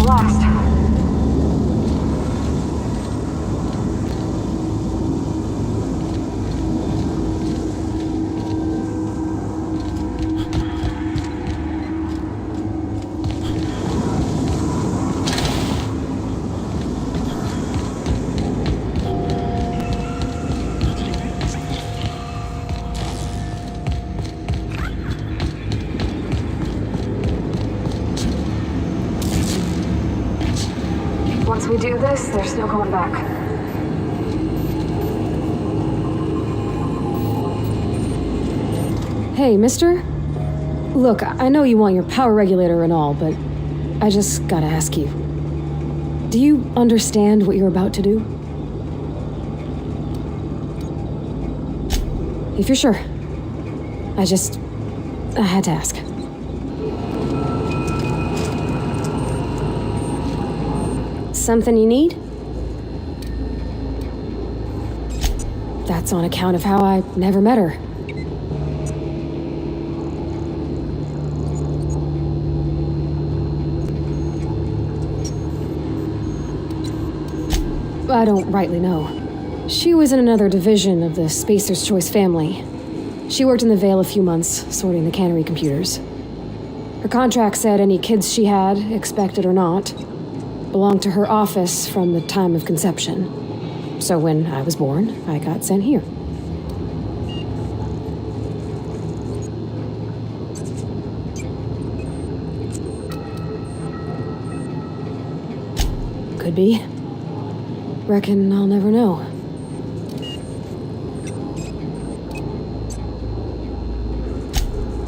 blast. Once we do this, there's no going back. Hey, mister? Look, I know you want your power regulator and all, but I just gotta ask you. Do you understand what you're about to do? If you're sure. I had to ask. Something you need? That's on account of how I never met her. I don't rightly know. She was in another division of the Spacer's Choice family. She worked in the Vale a few months, sorting the cannery computers. Her contract said any kids she had, expected or not, belonged to her office from the time of conception. So when I was born, I got sent here. Could be. Reckon I'll never know.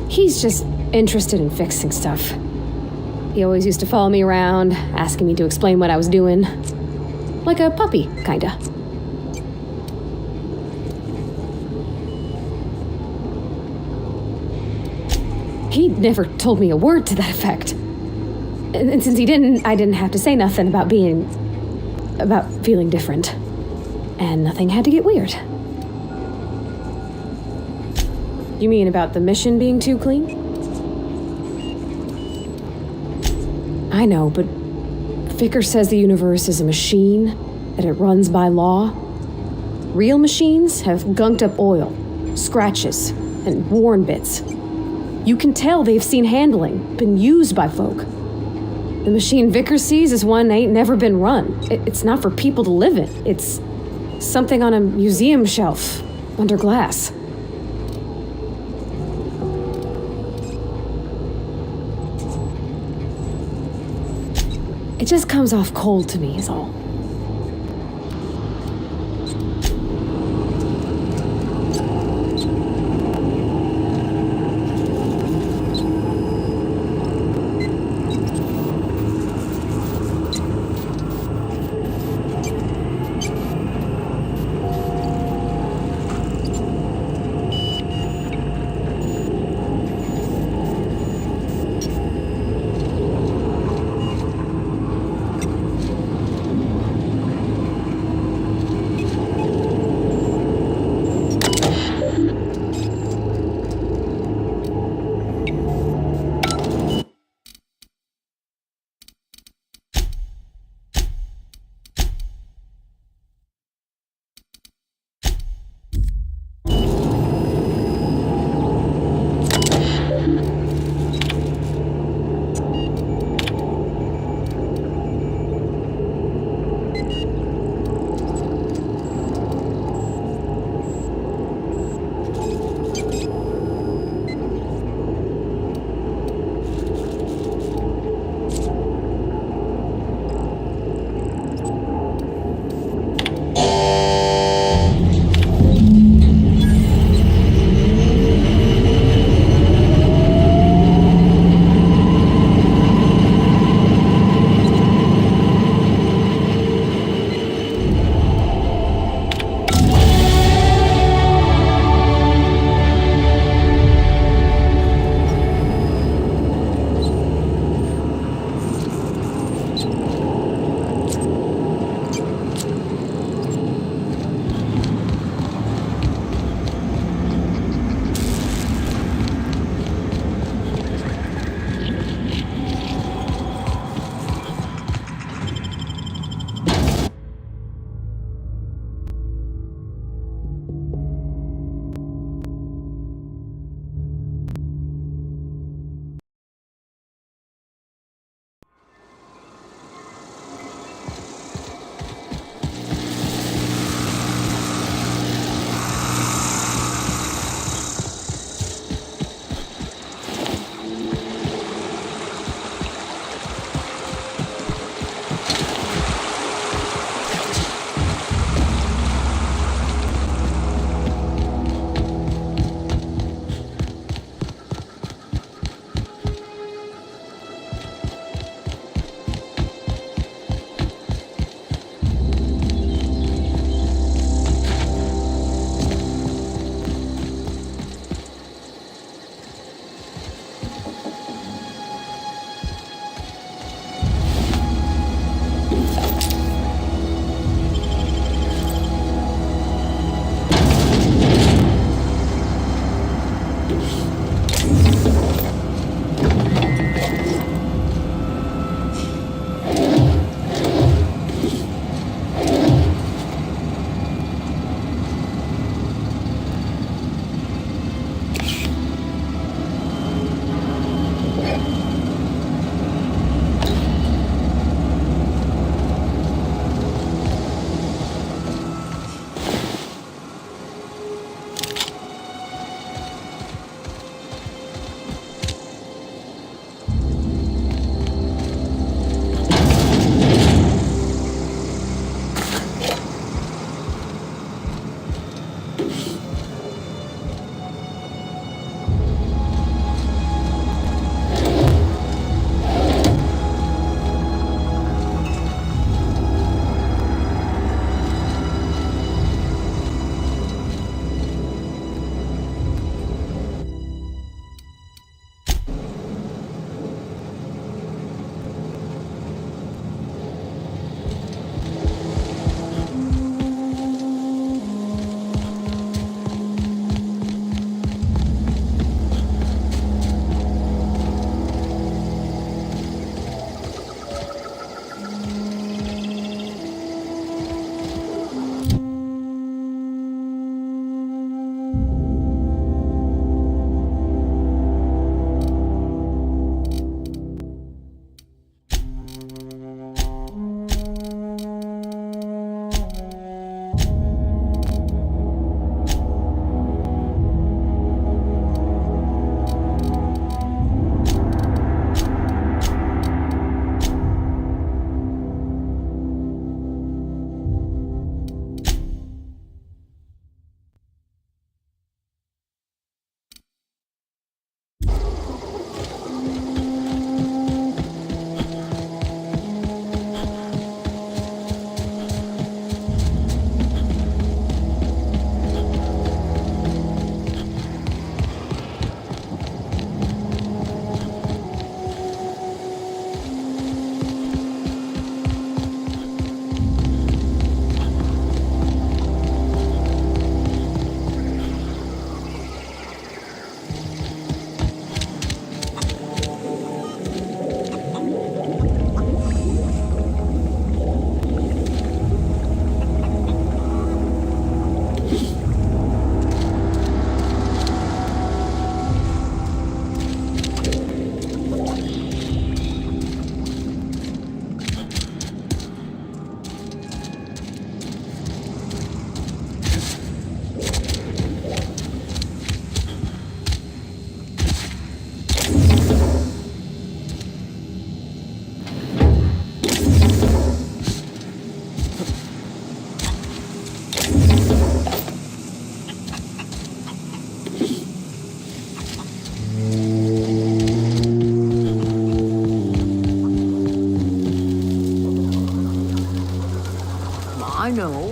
He's just interested in fixing stuff. He always used to follow me around, asking me to explain what I was doing. Like a puppy, kinda. He never told me a word to that effect. And since he didn't, I didn't have to say nothing about feeling different. And nothing had to get weird. You mean about the mission being too clean? I know, but Vickers says the universe is a machine, that it runs by law. Real machines have gunked up oil, scratches, and worn bits. You can tell they've seen handling, been used by folk. The machine Vickers sees is one that ain't never been run. It's not for people to live in. It's something on a museum shelf, under glass. It just comes off cold to me, is all.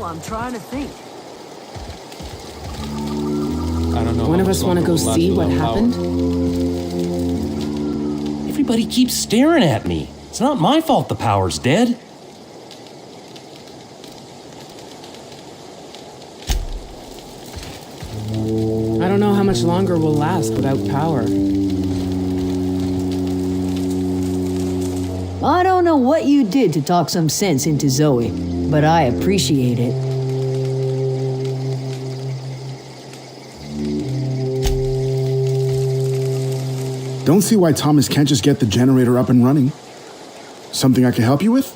I'm trying to think. I don't know. One of us want to go see what happened? Everybody keeps staring at me. It's not my fault the power's dead. I don't know how much longer we'll last without power. I don't know what you did to talk some sense into Zoe, but I appreciate it. Don't see why Thomas can't just get the generator up and running. Something I can help you with?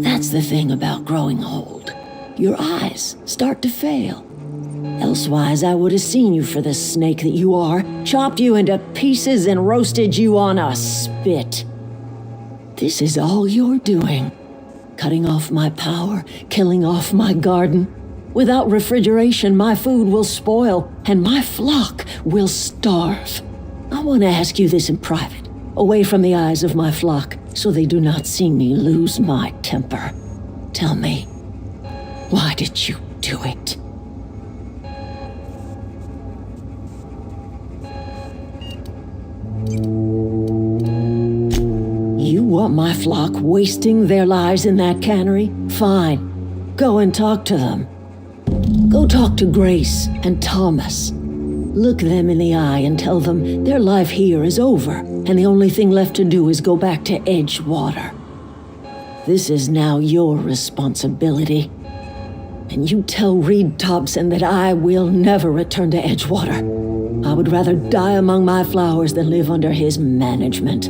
That's the thing about growing old. Your eyes start to fail. Elsewise, I would have seen you for the snake that you are, chopped you into pieces and roasted you on a spit. This is all you're doing. Cutting off my power, killing off my garden. Without refrigeration, my food will spoil, and my flock will starve. I want to ask you this in private, away from the eyes of my flock, so they do not see me lose my temper. Tell me, why did you do it? You want my flock wasting their lives in that cannery? Fine. Go and talk to them. Go talk to Grace and Thomas. Look them in the eye and tell them their life here is over, and the only thing left to do is go back to Edgewater. This is now your responsibility. And you tell Reed Thompson that I will never return to Edgewater. I would rather die among my flowers than live under his management.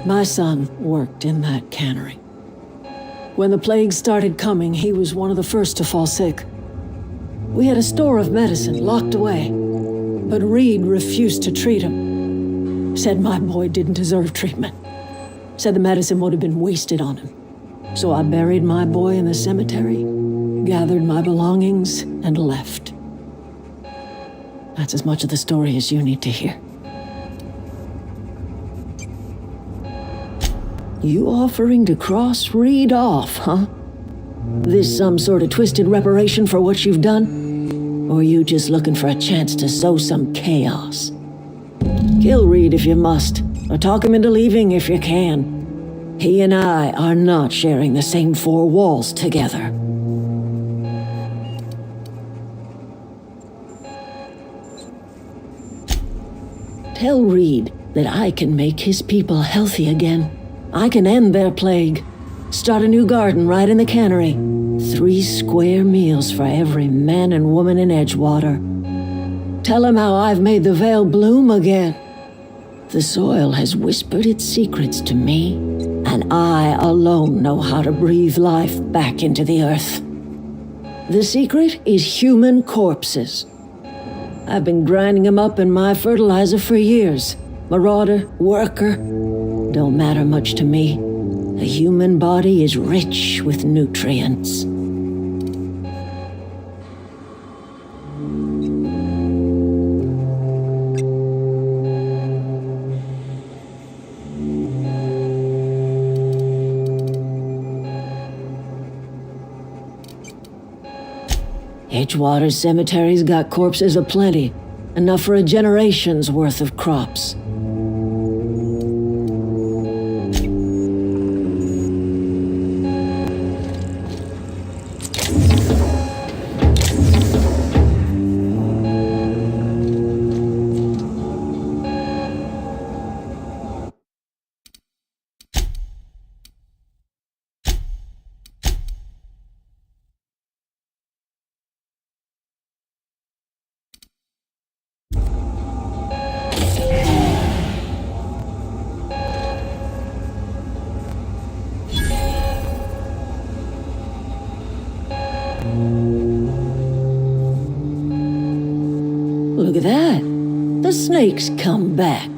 My son worked in that cannery. When the plague started coming, he was one of the first to fall sick. We had a store of medicine locked away, but Reed refused to treat him. Said my boy didn't deserve treatment. Said the medicine would have been wasted on him. So I buried my boy in the cemetery, gathered my belongings, and left. That's as much of the story as you need to hear. You offering to cross Reed off, huh? This some sort of twisted reparation for what you've done? Or you just looking for a chance to sow some chaos? Kill Reed if you must, or talk him into leaving if you can. He and I are not sharing the same four walls together. Tell Reed that I can make his people healthy again. I can end their plague. Start a new garden right in the cannery. 3 square meals for every man and woman in Edgewater. Tell him how I've made the Vale bloom again. The soil has whispered its secrets to me, and I alone know how to breathe life back into the earth. The secret is human corpses. I've been grinding them up in my fertilizer for years. Marauder, worker, don't matter much to me. A human body is rich with nutrients. Edgewater Cemetery's got corpses aplenty, enough for a generation's worth of crops. Look at that. The snake's come back.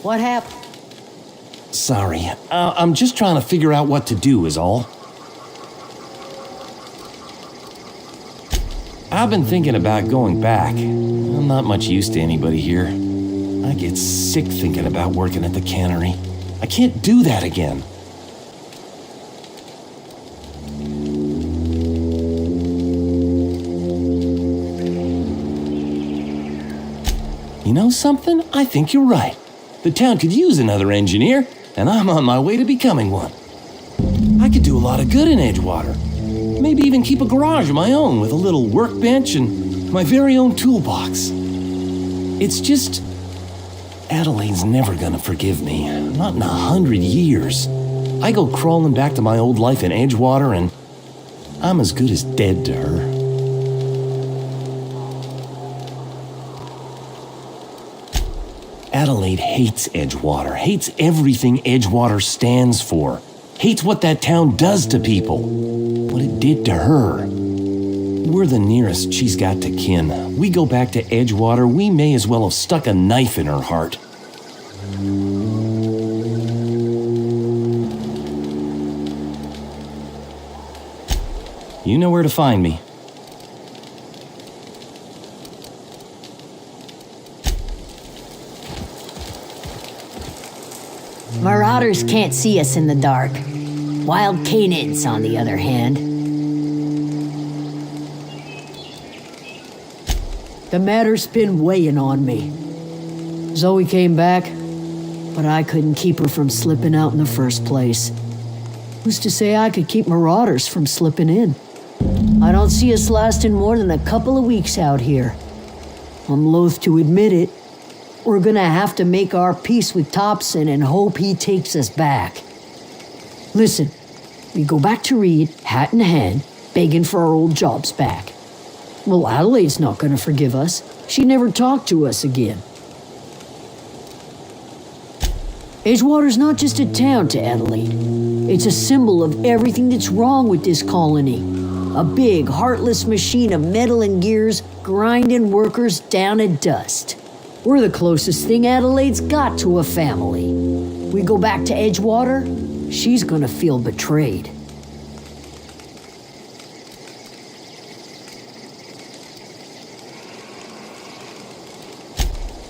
What happened? Sorry, I'm just trying to figure out what to do is all. I've been thinking about going back. I'm not much use to anybody here. I get sick thinking about working at the cannery. I can't do that again. You know something? I think you're right. The town could use another engineer, and I'm on my way to becoming one. I could do a lot of good in Edgewater. Maybe even keep a garage of my own with a little workbench and my very own toolbox. It's just... Adelaide's never gonna forgive me. Not in 100 years. I go crawling back to my old life in Edgewater, and I'm as good as dead to her. Adelaide hates Edgewater, hates everything Edgewater stands for, hates what that town does to people, what it did to her. We're the nearest she's got to kin. We go back to Edgewater, we may as well have stuck a knife in her heart. You know where to find me. Marauders can't see us in the dark. Wild canids, on the other hand. The matter's been weighing on me. Zoe came back, but I couldn't keep her from slipping out in the first place. Who's to say I could keep marauders from slipping in? I don't see us lasting more than a couple of weeks out here. I'm loath to admit it. We're gonna have to make our peace with Thompson and hope he takes us back. Listen, we go back to Reed, hat in hand, begging for our old jobs back. Well, Adelaide's not gonna forgive us. She never talked to us again. Edgewater's not just a town to Adelaide. It's a symbol of everything that's wrong with this colony. A big, heartless machine of metal and gears grinding workers down to dust. We're the closest thing Adelaide's got to a family. We go back to Edgewater, she's gonna feel betrayed.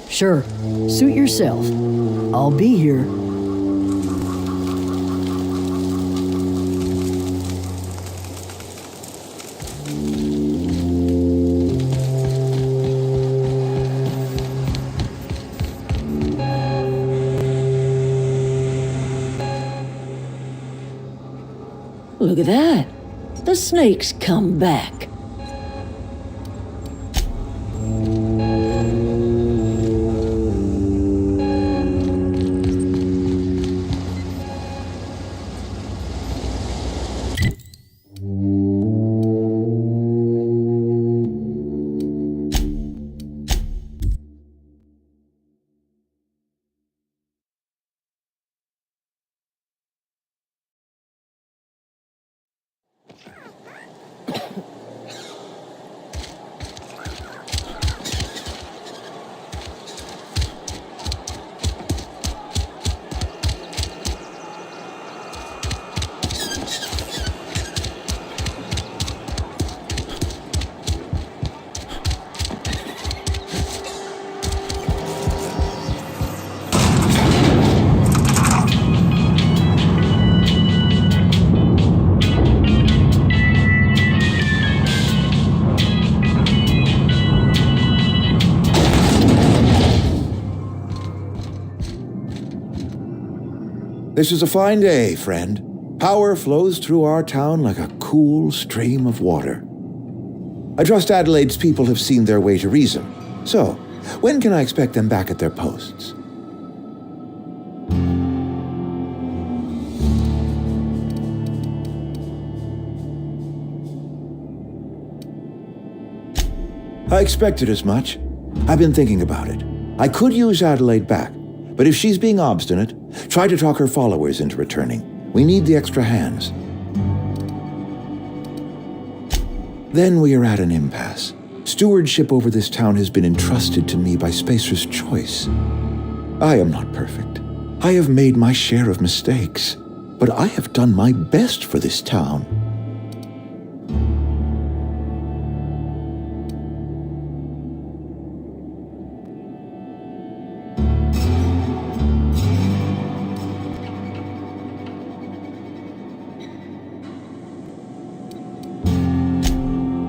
Sure, suit yourself. I'll be here. Look at that. The snake's come back. This is a fine day, friend. Power flows through our town like a cool stream of water. I trust Adelaide's people have seen their way to reason. So, when can I expect them back at their posts? I expected as much. I've been thinking about it. I could use Adelaide back, but if she's being obstinate, try to talk her followers into returning. We need the extra hands. Then we are at an impasse. Stewardship over this town has been entrusted to me by Spacer's Choice. I am not perfect. I have made my share of mistakes, but I have done my best for this town.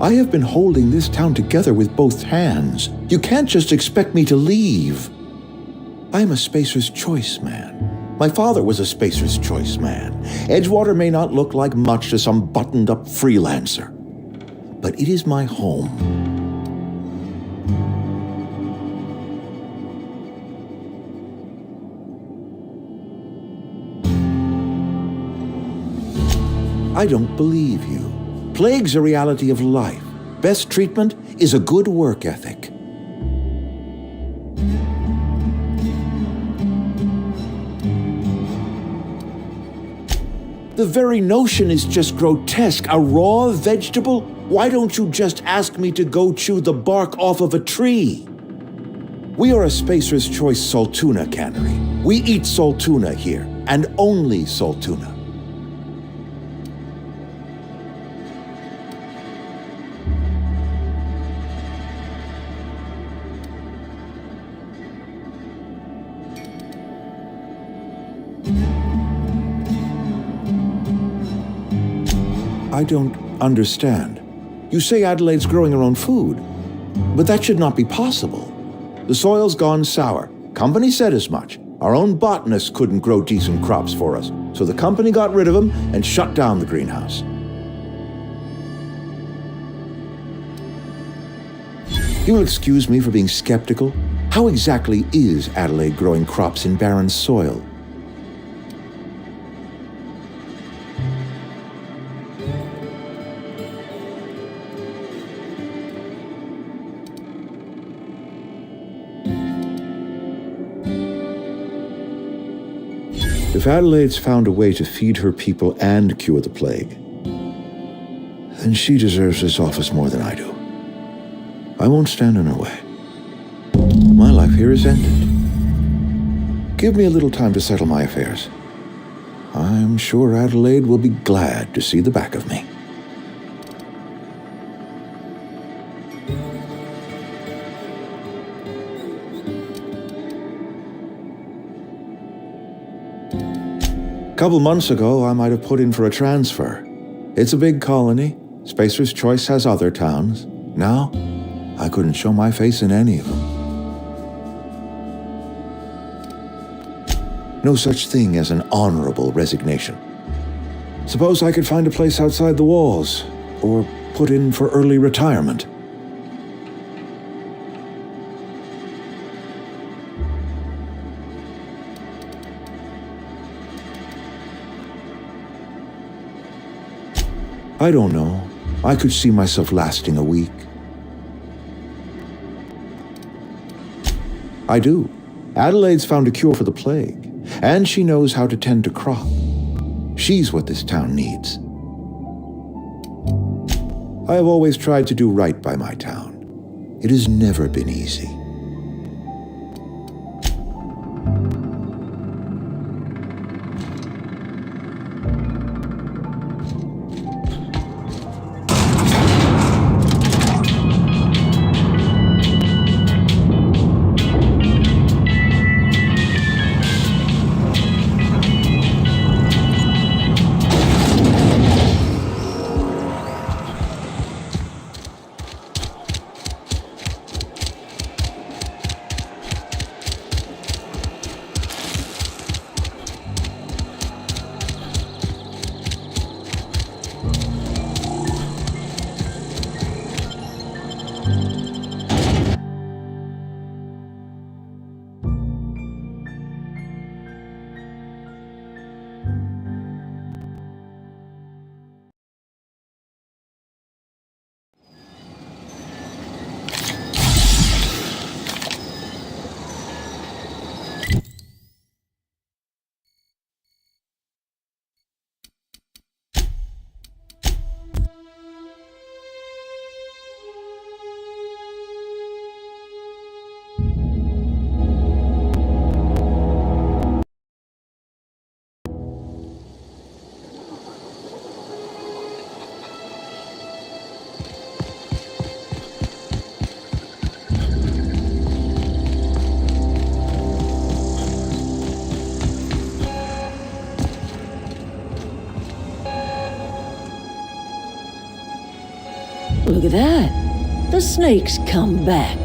I have been holding this town together with both hands. You can't just expect me to leave. I'm a Spacer's Choice man. My father was a Spacer's Choice man. Edgewater may not look like much to some buttoned-up freelancer, but it is my home. I don't believe you. Plague's a reality of life. Best treatment is a good work ethic. The very notion is just grotesque. A raw vegetable? Why don't you just ask me to go chew the bark off of a tree? We are a Spacer's Choice saltuna cannery. We eat saltuna here, and only saltuna. I don't understand. You say Adelaide's growing her own food, but that should not be possible. The soil's gone sour. Company said as much. Our own botanists couldn't grow decent crops for us, so the company got rid of them and shut down the greenhouse. You'll excuse me for being skeptical. How exactly is Adelaide growing crops in barren soil? If Adelaide's found a way to feed her people and cure the plague, then she deserves this office more than I do. I won't stand in her way. My life here is ended. Give me a little time to settle my affairs. I'm sure Adelaide will be glad to see the back of me. A couple months ago, I might have put in for a transfer. It's a big colony. Spacer's Choice has other towns. Now, I couldn't show my face in any of them. No such thing as an honorable resignation. Suppose I could find a place outside the walls, or put in for early retirement. I don't know. I could see myself lasting a week. I do. Adelaide's found a cure for the plague, and she knows how to tend to crop. She's what this town needs. I have always tried to do right by my town. It has never been easy. Look at that. The snake's come back.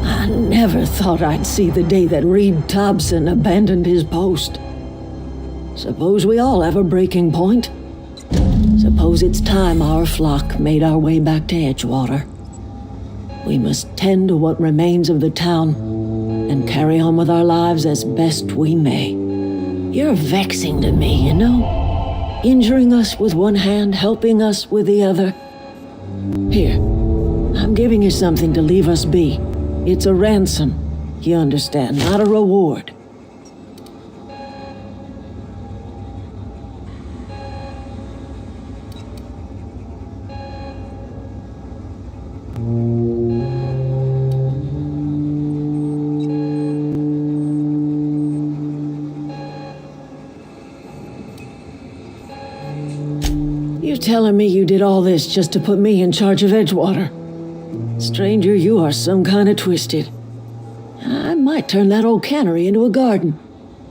I never thought I'd see the day that Reed Thompson abandoned his post. Suppose we all have a breaking point. Suppose it's time our flock made our way back to Edgewater. We must tend to what remains of the town and carry on with our lives as best we may. You're vexing to me, you know? Injuring us with one hand, helping us with the other. Here, I'm giving you something to leave us be. It's a ransom, you understand, not a reward. You're telling me you did all this just to put me in charge of Edgewater? Stranger, you are some kind of twisted. I might turn that old cannery into a garden.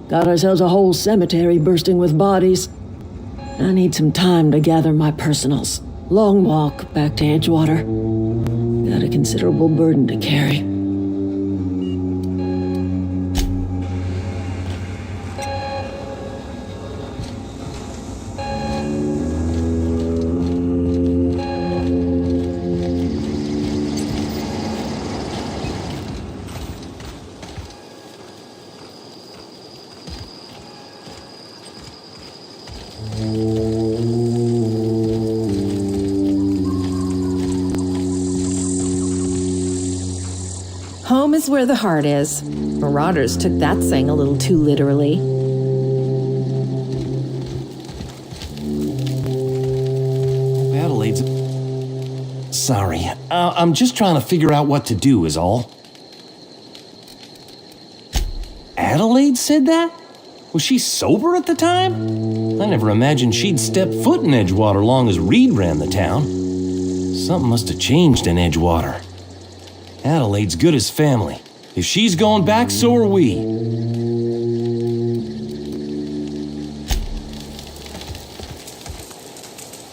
Got ourselves a whole cemetery bursting with bodies. I need some time to gather my personals. Long walk back to Edgewater. Got a considerable burden to carry. Home is where the heart is. Marauders took that saying a little too literally. Adelaide's... Sorry, I'm just trying to figure out what to do is all. Adelaide said that? Was she sober at the time? I never imagined she'd step foot in Edgewater long as Reed ran the town. Something must have changed in Edgewater. Adelaide's good as family. If she's going back, so are we.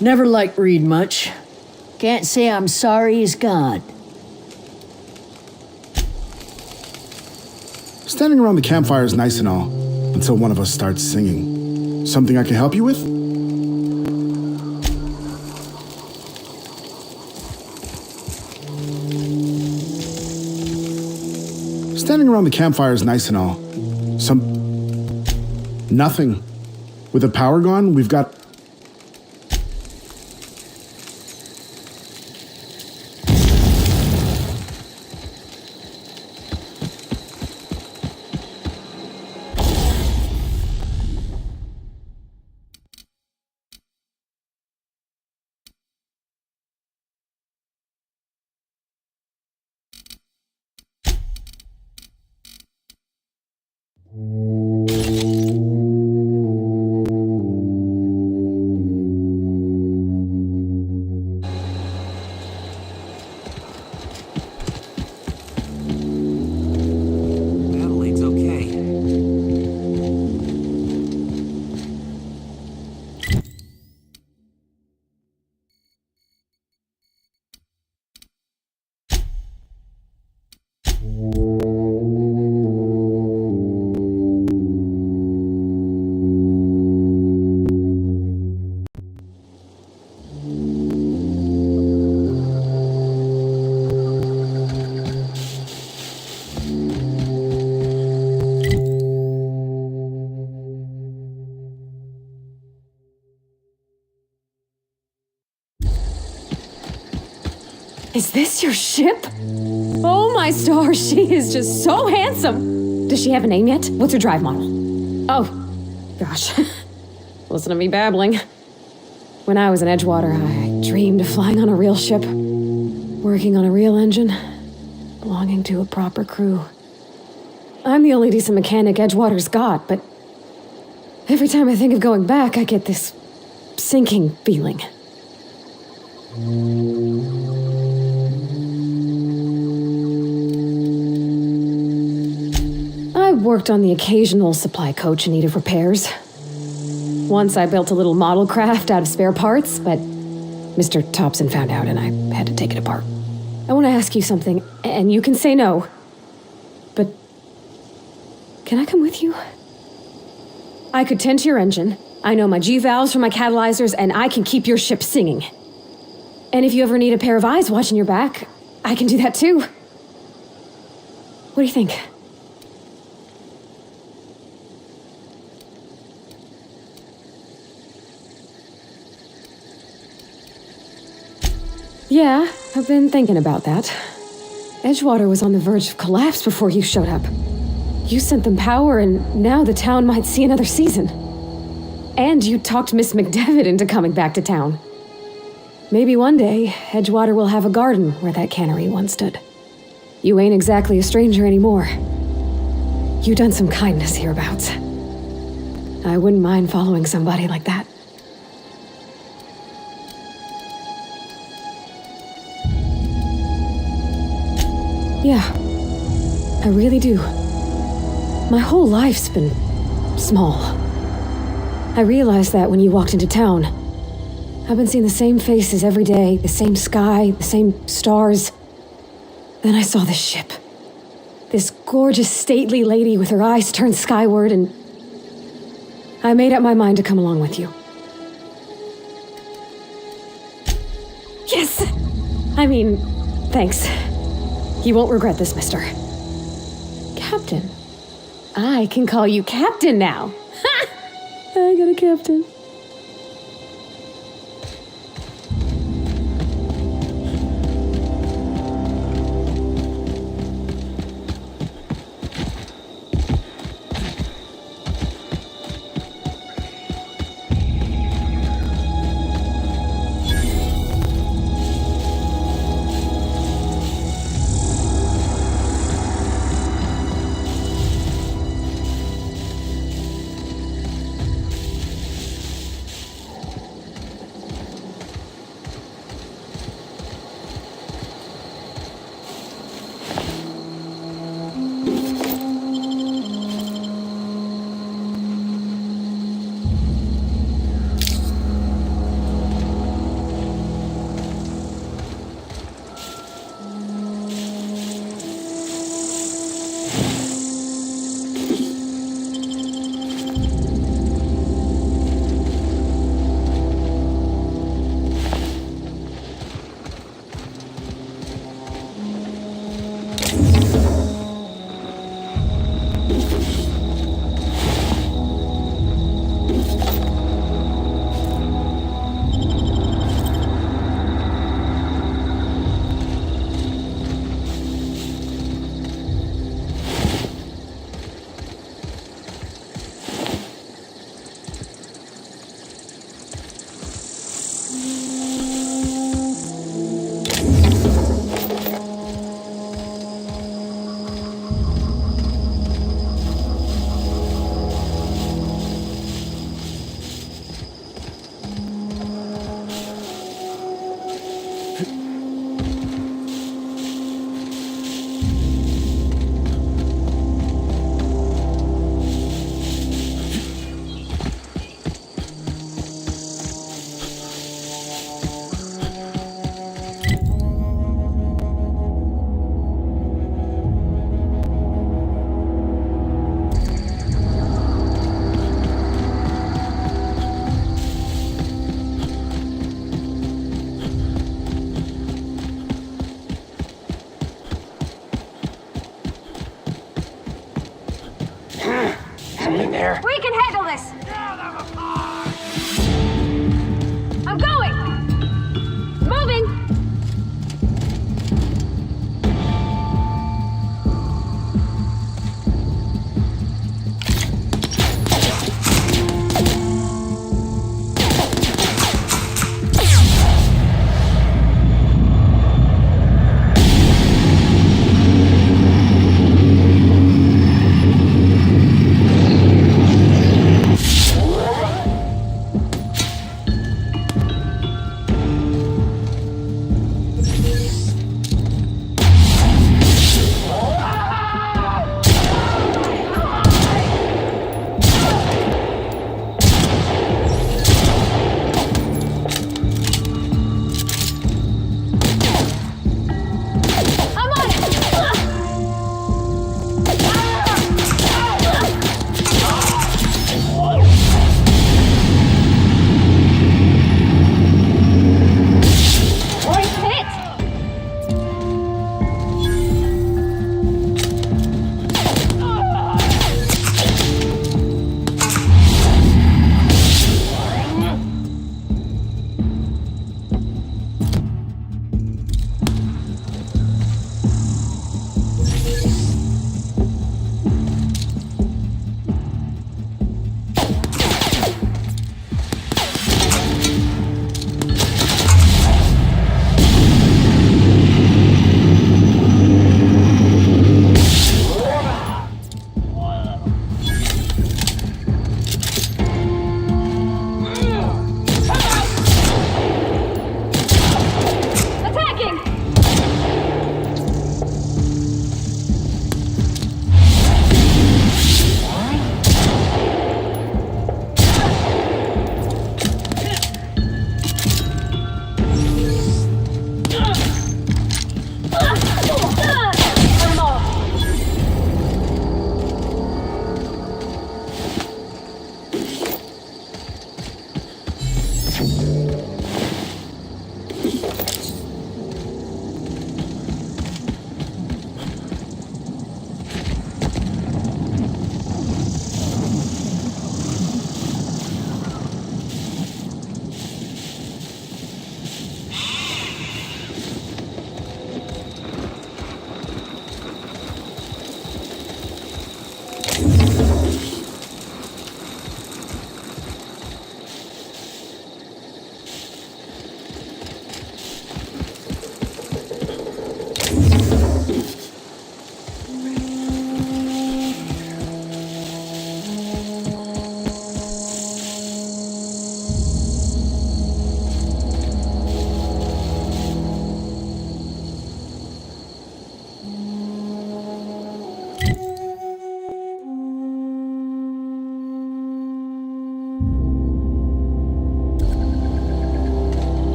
Never liked Reed much. Can't say I'm sorry he's gone. Standing around the campfire is nice and all, until one of us starts singing. Something I can help you with? Standing around the campfire is nice and all. Nothing. With the power gone, we've got... Adelaide's okay. Is this your ship? Oh my stars, she is just so handsome. Does she have a name yet? What's her drive model? Oh, gosh. Listen to me babbling. When I was in Edgewater, I dreamed of flying on a real ship, working on a real engine, belonging to a proper crew. I'm the only decent mechanic Edgewater's got, but every time I think of going back, I get this sinking feeling. I worked on the occasional supply coach in need of repairs. Once I built a little model craft out of spare parts, but Mr. Thompson found out and I had to take it apart. I want to ask you something, and you can say no. But can I come with you? I could tend to your engine. I know my G-valves from my catalyzers, and I can keep your ship singing. And if you ever need a pair of eyes watching your back, I can do that too. What do you think? Yeah, I've been thinking about that. Edgewater was on the verge of collapse before you showed up. You sent them power, and now the town might see another season. And you talked Miss McDevitt into coming back to town. Maybe one day, Edgewater will have a garden where that cannery once stood. You ain't exactly a stranger anymore. You done some kindness hereabouts. I wouldn't mind following somebody like that. Yeah, I really do. My whole life's been small. I realized that when you walked into town. I've been seeing the same faces every day, the same sky, the same stars. Then I saw this ship. This gorgeous, stately lady with her eyes turned skyward, and I made up my mind to come along with you. Yes! I mean, thanks. You won't regret this, mister. Captain. I can call you Captain now. Ha! I got a captain.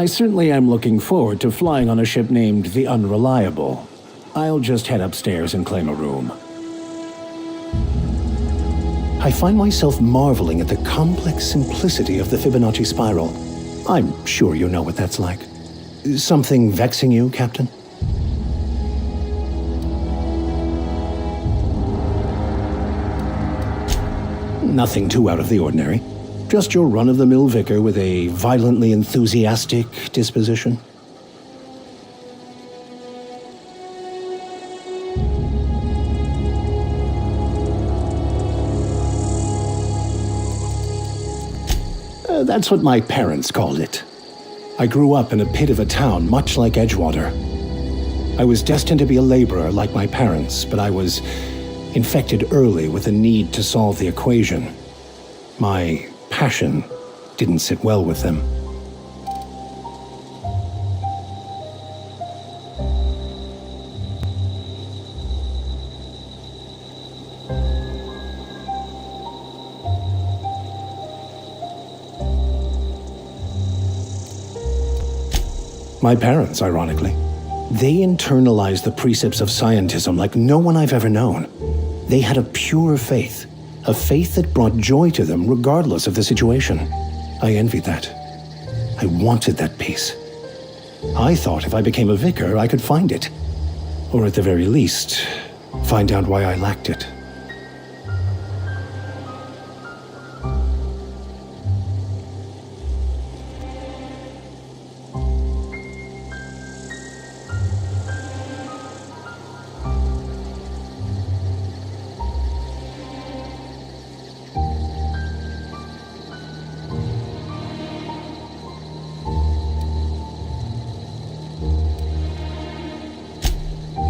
I certainly am looking forward to flying on a ship named the Unreliable. I'll just head upstairs and claim a room. I find myself marveling at the complex simplicity of the Fibonacci spiral. I'm sure you know what that's like. Something vexing you, Captain? Nothing too out of the ordinary. Just your run-of-the-mill vicar with a violently enthusiastic disposition. That's what my parents called it. I grew up in a pit of a town much like Edgewater. I was destined to be a laborer like my parents, but I was infected early with a need to solve the equation. My passion didn't sit well with them. My parents, ironically. They internalized the precepts of scientism like no one I've ever known. They had a pure faith, a faith that brought joy to them regardless of the situation. I envied that. I wanted that peace. I thought if I became a vicar, I could find it. Or at the very least, find out why I lacked it.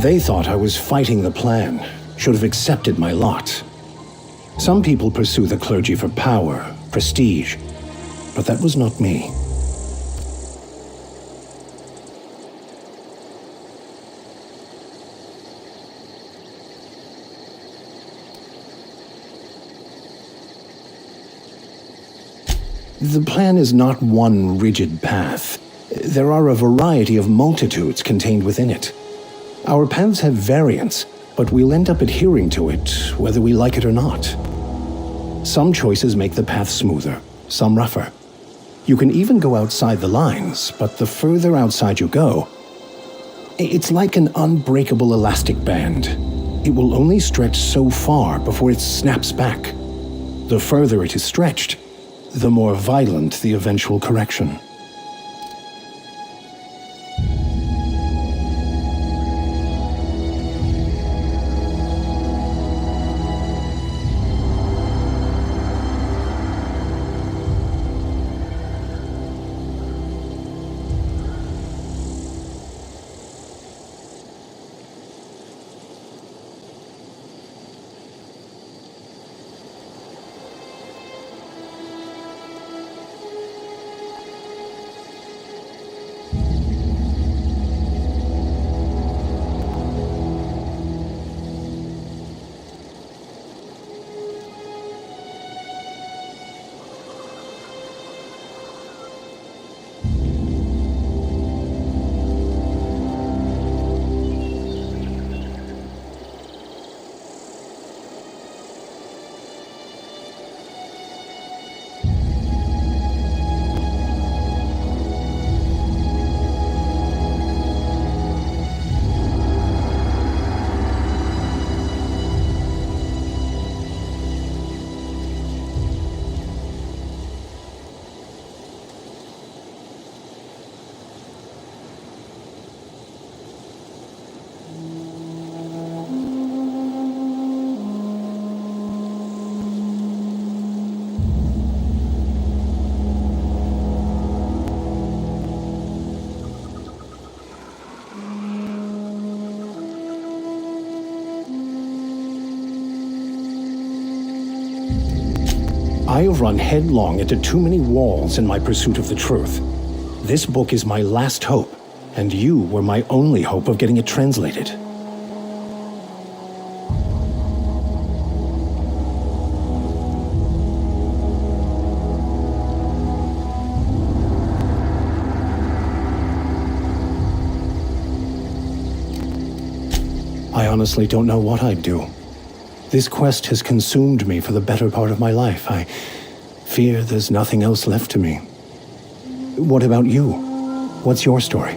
They thought I was fighting the plan, should have accepted my lot. Some people pursue the clergy for power, prestige, but that was not me. The plan is not one rigid path. There are a variety of multitudes contained within it. Our paths have variance, but we'll end up adhering to it, whether we like it or not. Some choices make the path smoother, some rougher. You can even go outside the lines, but the further outside you go, it's like an unbreakable elastic band. It will only stretch so far before it snaps back. The further it is stretched, the more violent the eventual correction. I have run headlong into too many walls in my pursuit of the truth. This book is my last hope, and you were my only hope of getting it translated. I honestly don't know what I'd do. This quest has consumed me for the better part of my life. I fear there's nothing else left to me. What about you? What's your story?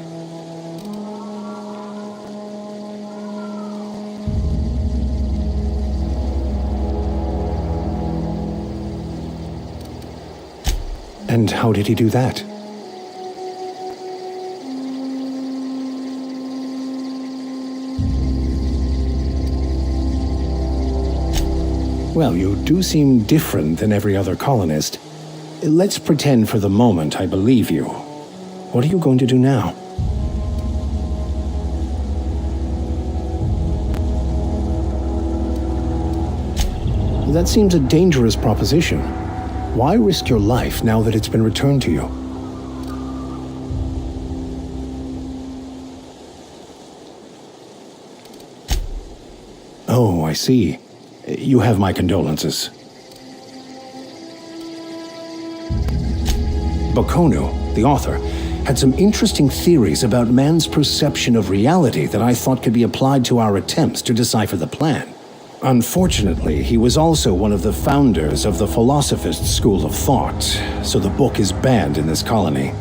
And how did he do that? Well, you do seem different than every other colonist. Let's pretend for the moment I believe you. What are you going to do now? That seems a dangerous proposition. Why risk your life now that it's been returned to you? Oh, I see. You have my condolences. Bakonu, the author, had some interesting theories about man's perception of reality that I thought could be applied to our attempts to decipher the plan. Unfortunately, he was also one of the founders of the Philosophist school of thought, so the book is banned in this colony.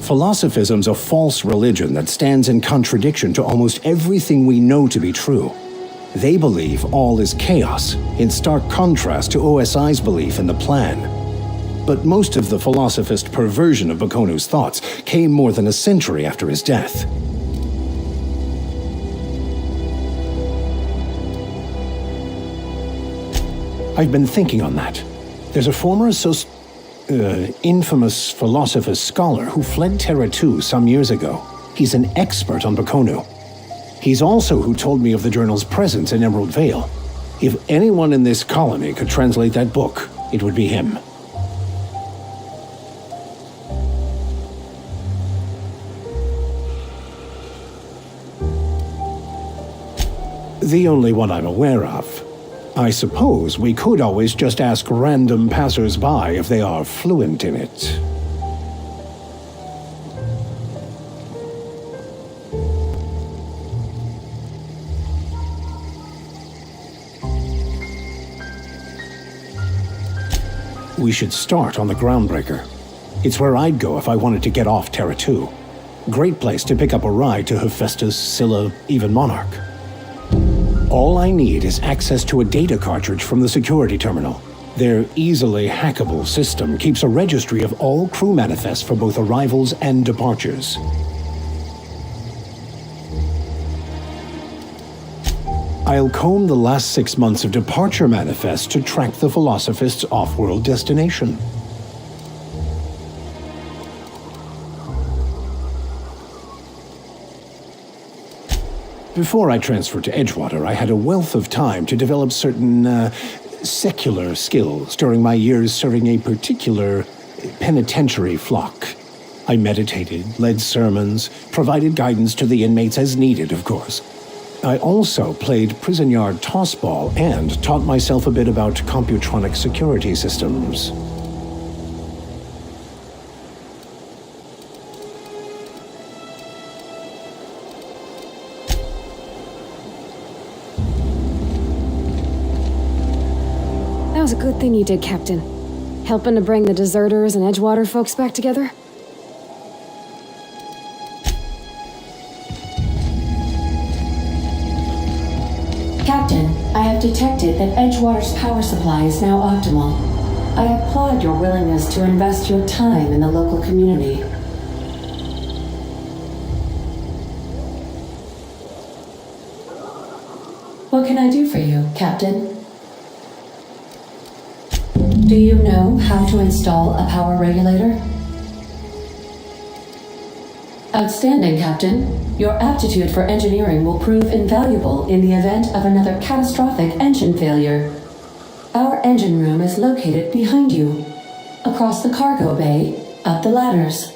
Philosophism's a false religion that stands in contradiction to almost everything we know to be true. They believe all is chaos, in stark contrast to OSI's belief in the plan. But most of the philosophist perversion of Bakonu's thoughts came more than a century after his death. I've been thinking on that. There's a former infamous philosophist scholar who fled Terra 2 some years ago. He's an expert on Bakonu. He's also who told me of the journal's presence in Emerald Vale. If anyone in this colony could translate that book, it would be him. The only one I'm aware of. I suppose we could always just ask random passers-by if they are fluent in it. We should start on the Groundbreaker. It's where I'd go if I wanted to get off Terra 2. Great place to pick up a ride to Hephaestus, Scylla, even Monarch. All I need is access to a data cartridge from the security terminal. Their easily hackable system keeps a registry of all crew manifests for both arrivals and departures. I'll comb the last 6 months of departure manifests to track the Philosophist's off-world destination. Before I transferred to Edgewater, I had a wealth of time to develop certain, secular skills during my years serving a particular penitentiary flock. I meditated, led sermons, provided guidance to the inmates as needed, of course. I also played prison yard tossball and taught myself a bit about computronic security systems. That was a good thing you did, Captain. Helping to bring the deserters and Edgewater folks back together. Captain, I have detected that Edgewater's power supply is now optimal. I applaud your willingness to invest your time in the local community. What can I do for you, Captain? Do you know how to install a power regulator? Outstanding, Captain. Your aptitude for engineering will prove invaluable in the event of another catastrophic engine failure. Our engine room is located behind you, across the cargo bay, up the ladders.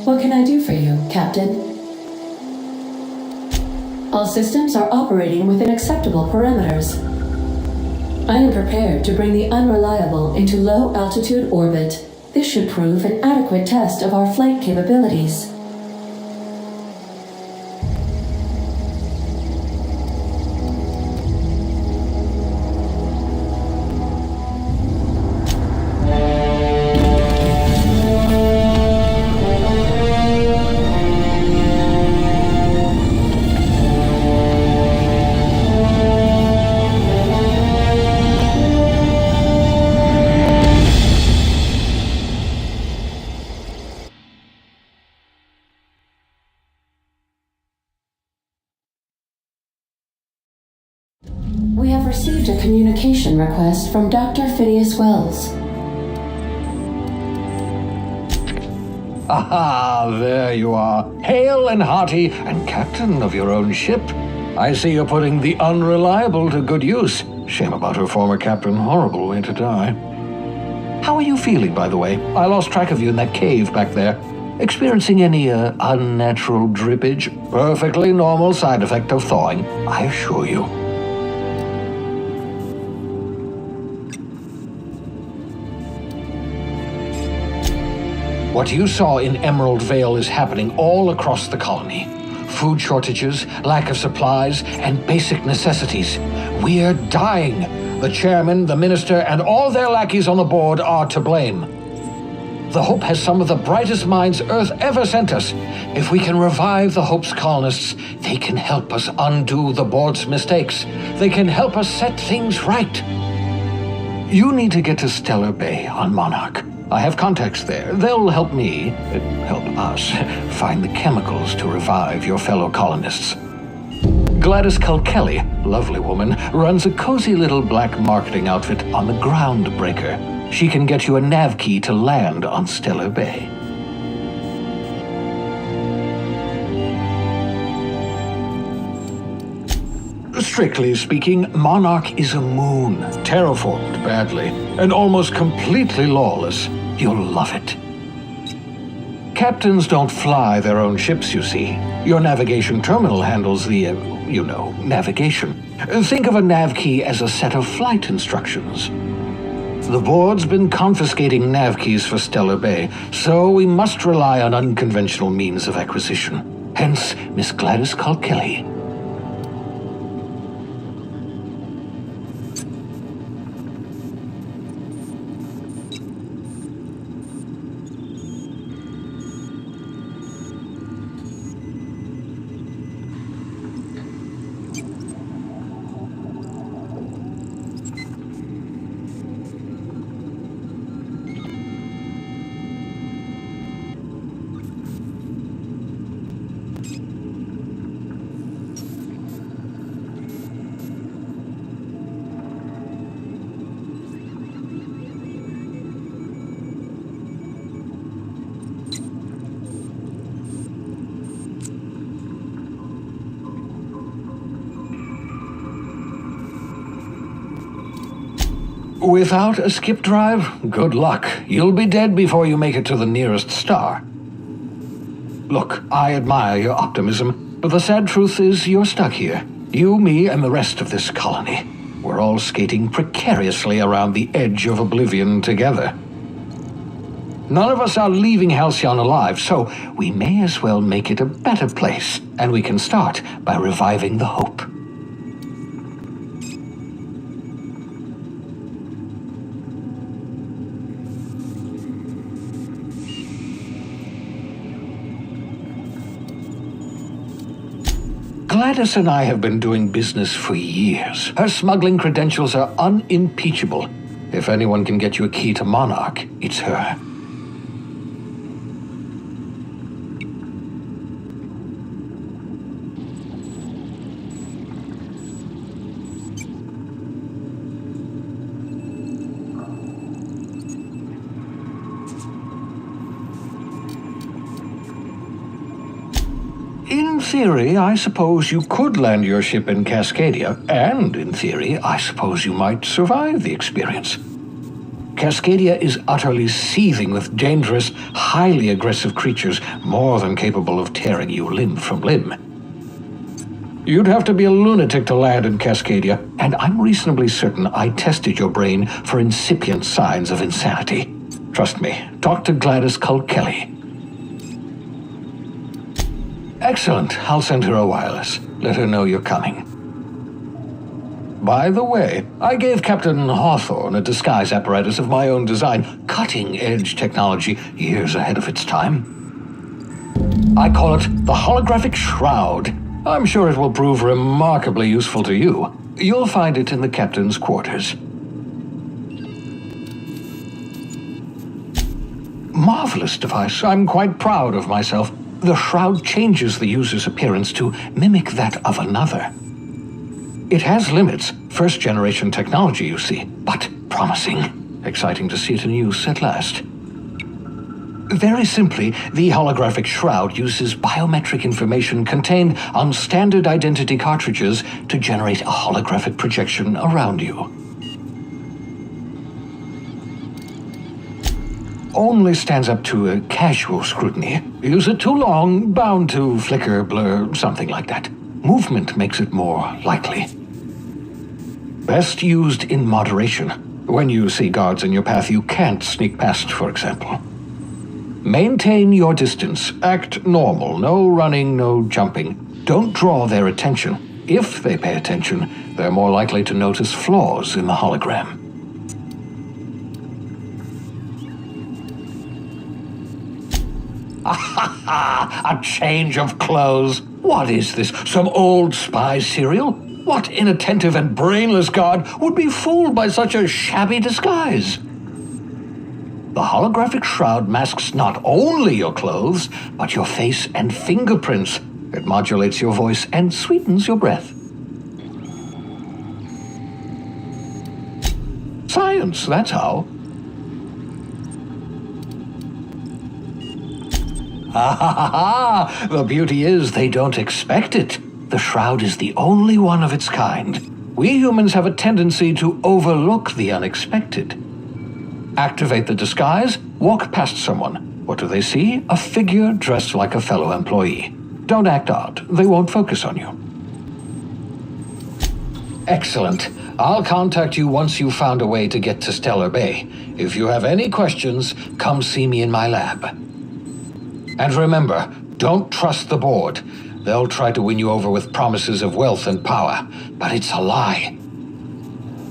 What can I do for you, Captain? All systems are operating within acceptable parameters. I am prepared to bring the unreliable into low-altitude orbit. This should prove an adequate test of our flight capabilities. We have received a communication request from Dr. Phineas Wells. Aha, there you are, hale and hearty, and captain of your own ship. I see you're putting the unreliable to good use. Shame about her former captain, horrible way to die. How are you feeling, by the way? I lost track of you in that cave back there. Experiencing any unnatural drippage? Perfectly normal side effect of thawing, I assure you. What you saw in Emerald Vale is happening all across the colony. Food shortages, lack of supplies, and basic necessities. We're dying. The chairman, the minister, and all their lackeys on the board are to blame. The Hope has some of the brightest minds Earth ever sent us. If we can revive the Hope's colonists, they can help us undo the board's mistakes. They can help us set things right. You need to get to Stellar Bay on Monarch. I have contacts there. They'll help me, help us, find the chemicals to revive your fellow colonists. Gladys Culkelly, lovely woman, runs a cozy little black marketing outfit on the Groundbreaker. She can get you a nav key to land on Stellar Bay. Strictly speaking, Monarch is a moon, terraformed badly, and almost completely lawless. You'll love it. Captains don't fly their own ships, you see. Your navigation terminal handles the, navigation. Think of a nav key as a set of flight instructions. The board's been confiscating nav keys for Stellar Bay, so we must rely on unconventional means of acquisition. Hence, Miss Gladys Culkelly. Without a skip drive, good luck. You'll be dead before you make it to the nearest star. Look, I admire your optimism, but the sad truth is you're stuck here. You, me, and the rest of this colony. We're all skating precariously around the edge of oblivion together. None of us are leaving Halcyon alive, so we may as well make it a better place, and we can start by reviving the Hope. Gladys and I have been doing business for years. Her smuggling credentials are unimpeachable. If anyone can get you a key to Monarch, it's her. In theory, I suppose you could land your ship in Cascadia, and in theory, I suppose you might survive the experience. Cascadia is utterly seething with dangerous, highly aggressive creatures more than capable of tearing you limb from limb. You'd have to be a lunatic to land in Cascadia, and I'm reasonably certain I tested your brain for incipient signs of insanity. Trust me, talk to Gladys Culkelly. Excellent. I'll send her a wireless. Let her know you're coming. By the way, I gave Captain Hawthorne a disguise apparatus of my own design, cutting-edge technology years ahead of its time. I call it the Holographic Shroud. I'm sure it will prove remarkably useful to you. You'll find it in the captain's quarters. Marvelous device. I'm quite proud of myself. The shroud changes the user's appearance to mimic that of another. It has limits, first-generation technology, you see, but promising. Exciting to see it in use at last. Very simply, the holographic shroud uses biometric information contained on standard identity cartridges to generate a holographic projection around you. Only stands up to a casual scrutiny. Use it too long, bound to flicker, blur, something like that. Movement makes it more likely. Best used in moderation. When you see guards in your path you can't sneak past, for example. Maintain your distance. Act normal. No running, no jumping. Don't draw their attention. If they pay attention, they're more likely to notice flaws in the hologram. A change of clothes. What is this? Some old spy serial? What inattentive and brainless guard would be fooled by such a shabby disguise? The holographic shroud masks not only your clothes, but your face and fingerprints. It modulates your voice and sweetens your breath. Science, that's how. The beauty is they don't expect it. The shroud is the only one of its kind. We humans have a tendency to overlook the unexpected. Activate the disguise, walk past someone. What do they see? A figure dressed like a fellow employee. Don't act odd. They won't focus on you. Excellent. I'll contact you once you've found a way to get to Stellar Bay. If you have any questions, come see me in my lab. And remember, don't trust the board. They'll try to win you over with promises of wealth and power, but it's a lie.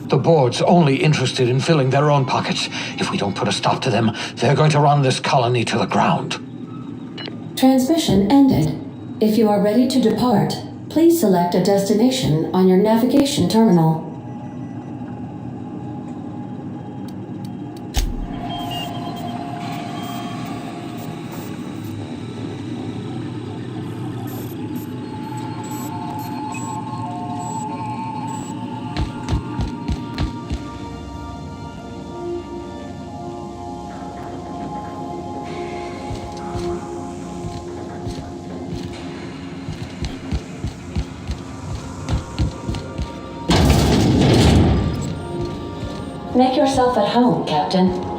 The board's only interested in filling their own pockets. If we don't put a stop to them, they're going to run this colony to the ground. Transmission ended. If you are ready to depart, please select a destination on your navigation terminal. Make yourself at home, Captain.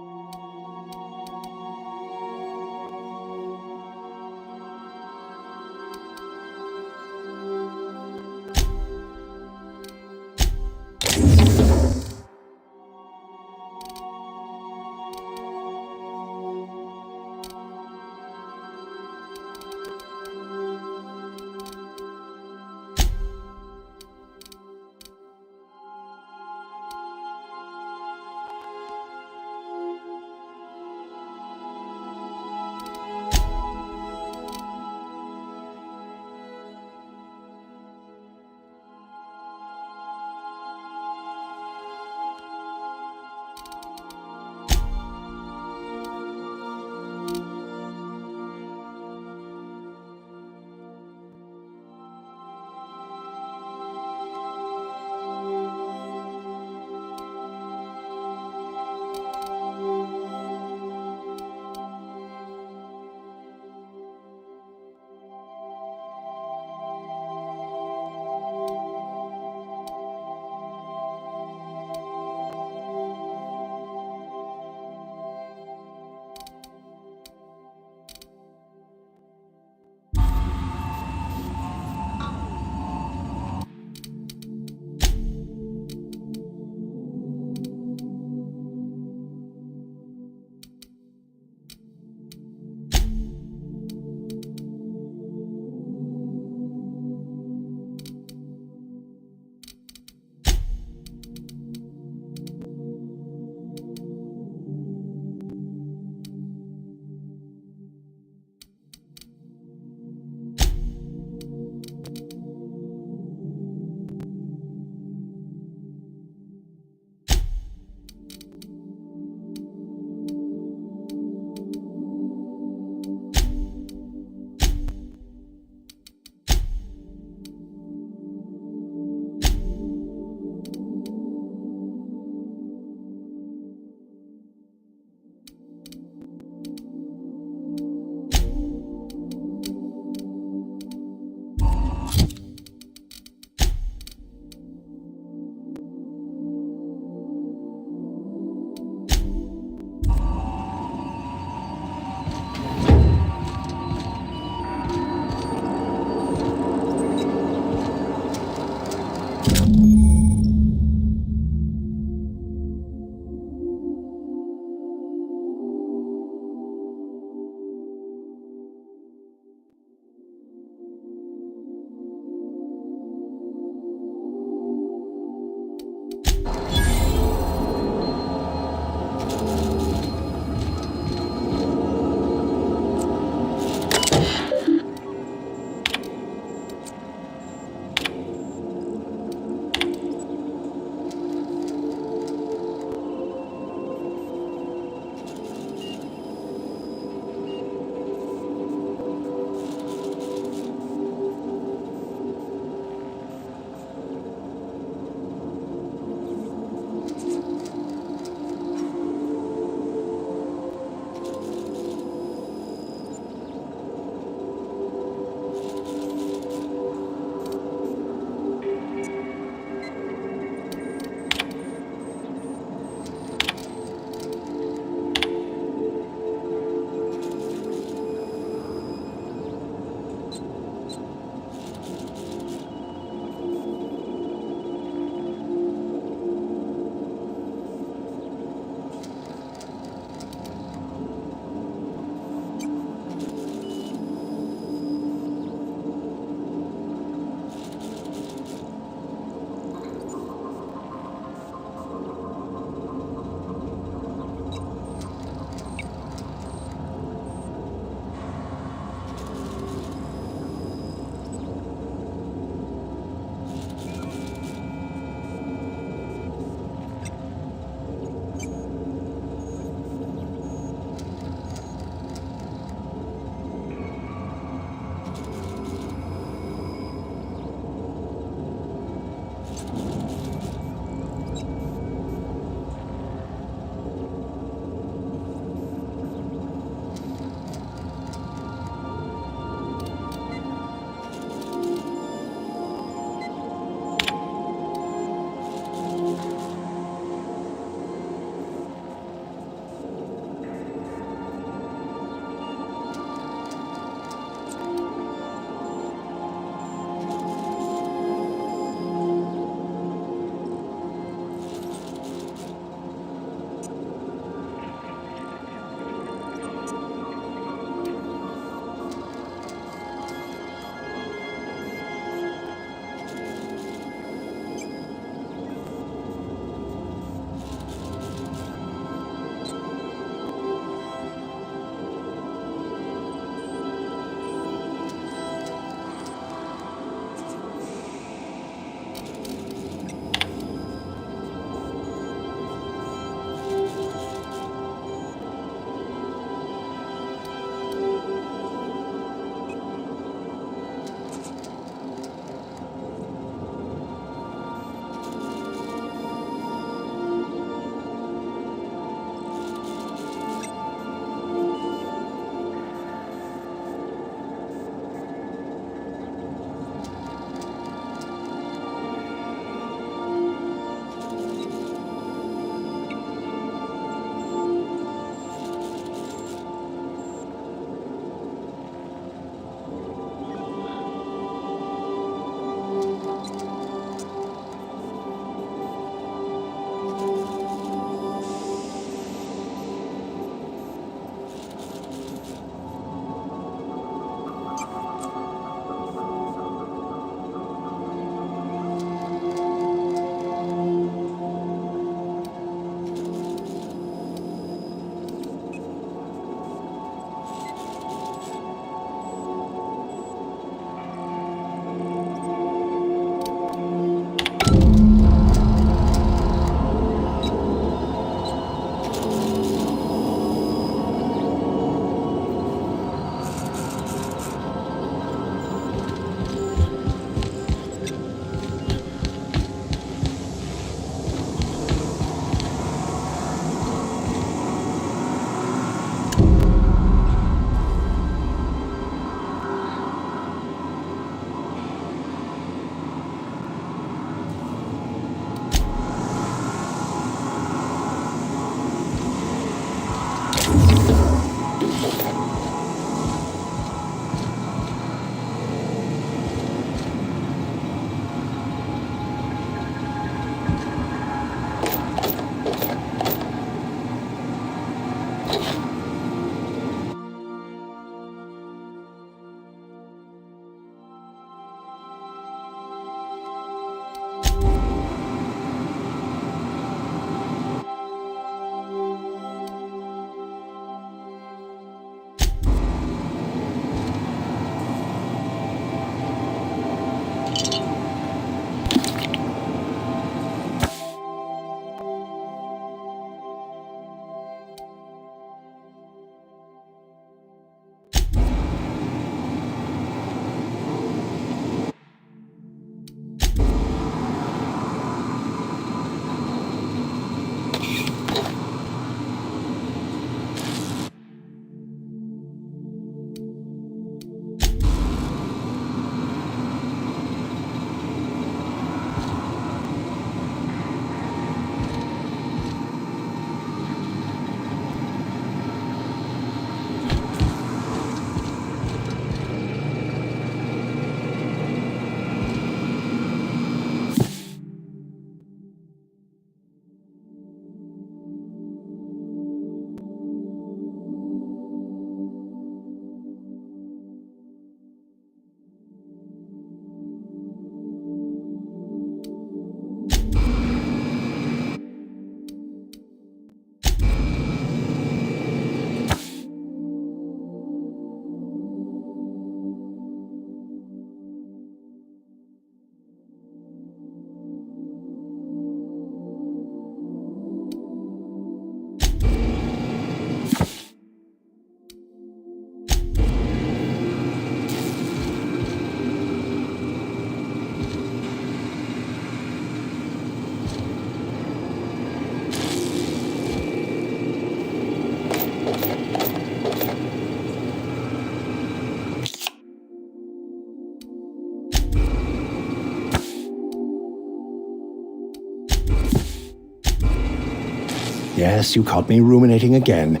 Yes, you caught me ruminating again.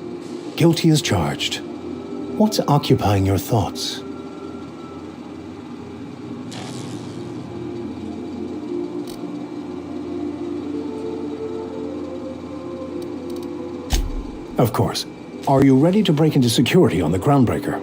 Guilty as charged. What's occupying your thoughts? Of course. Are you ready to break into security on the Groundbreaker?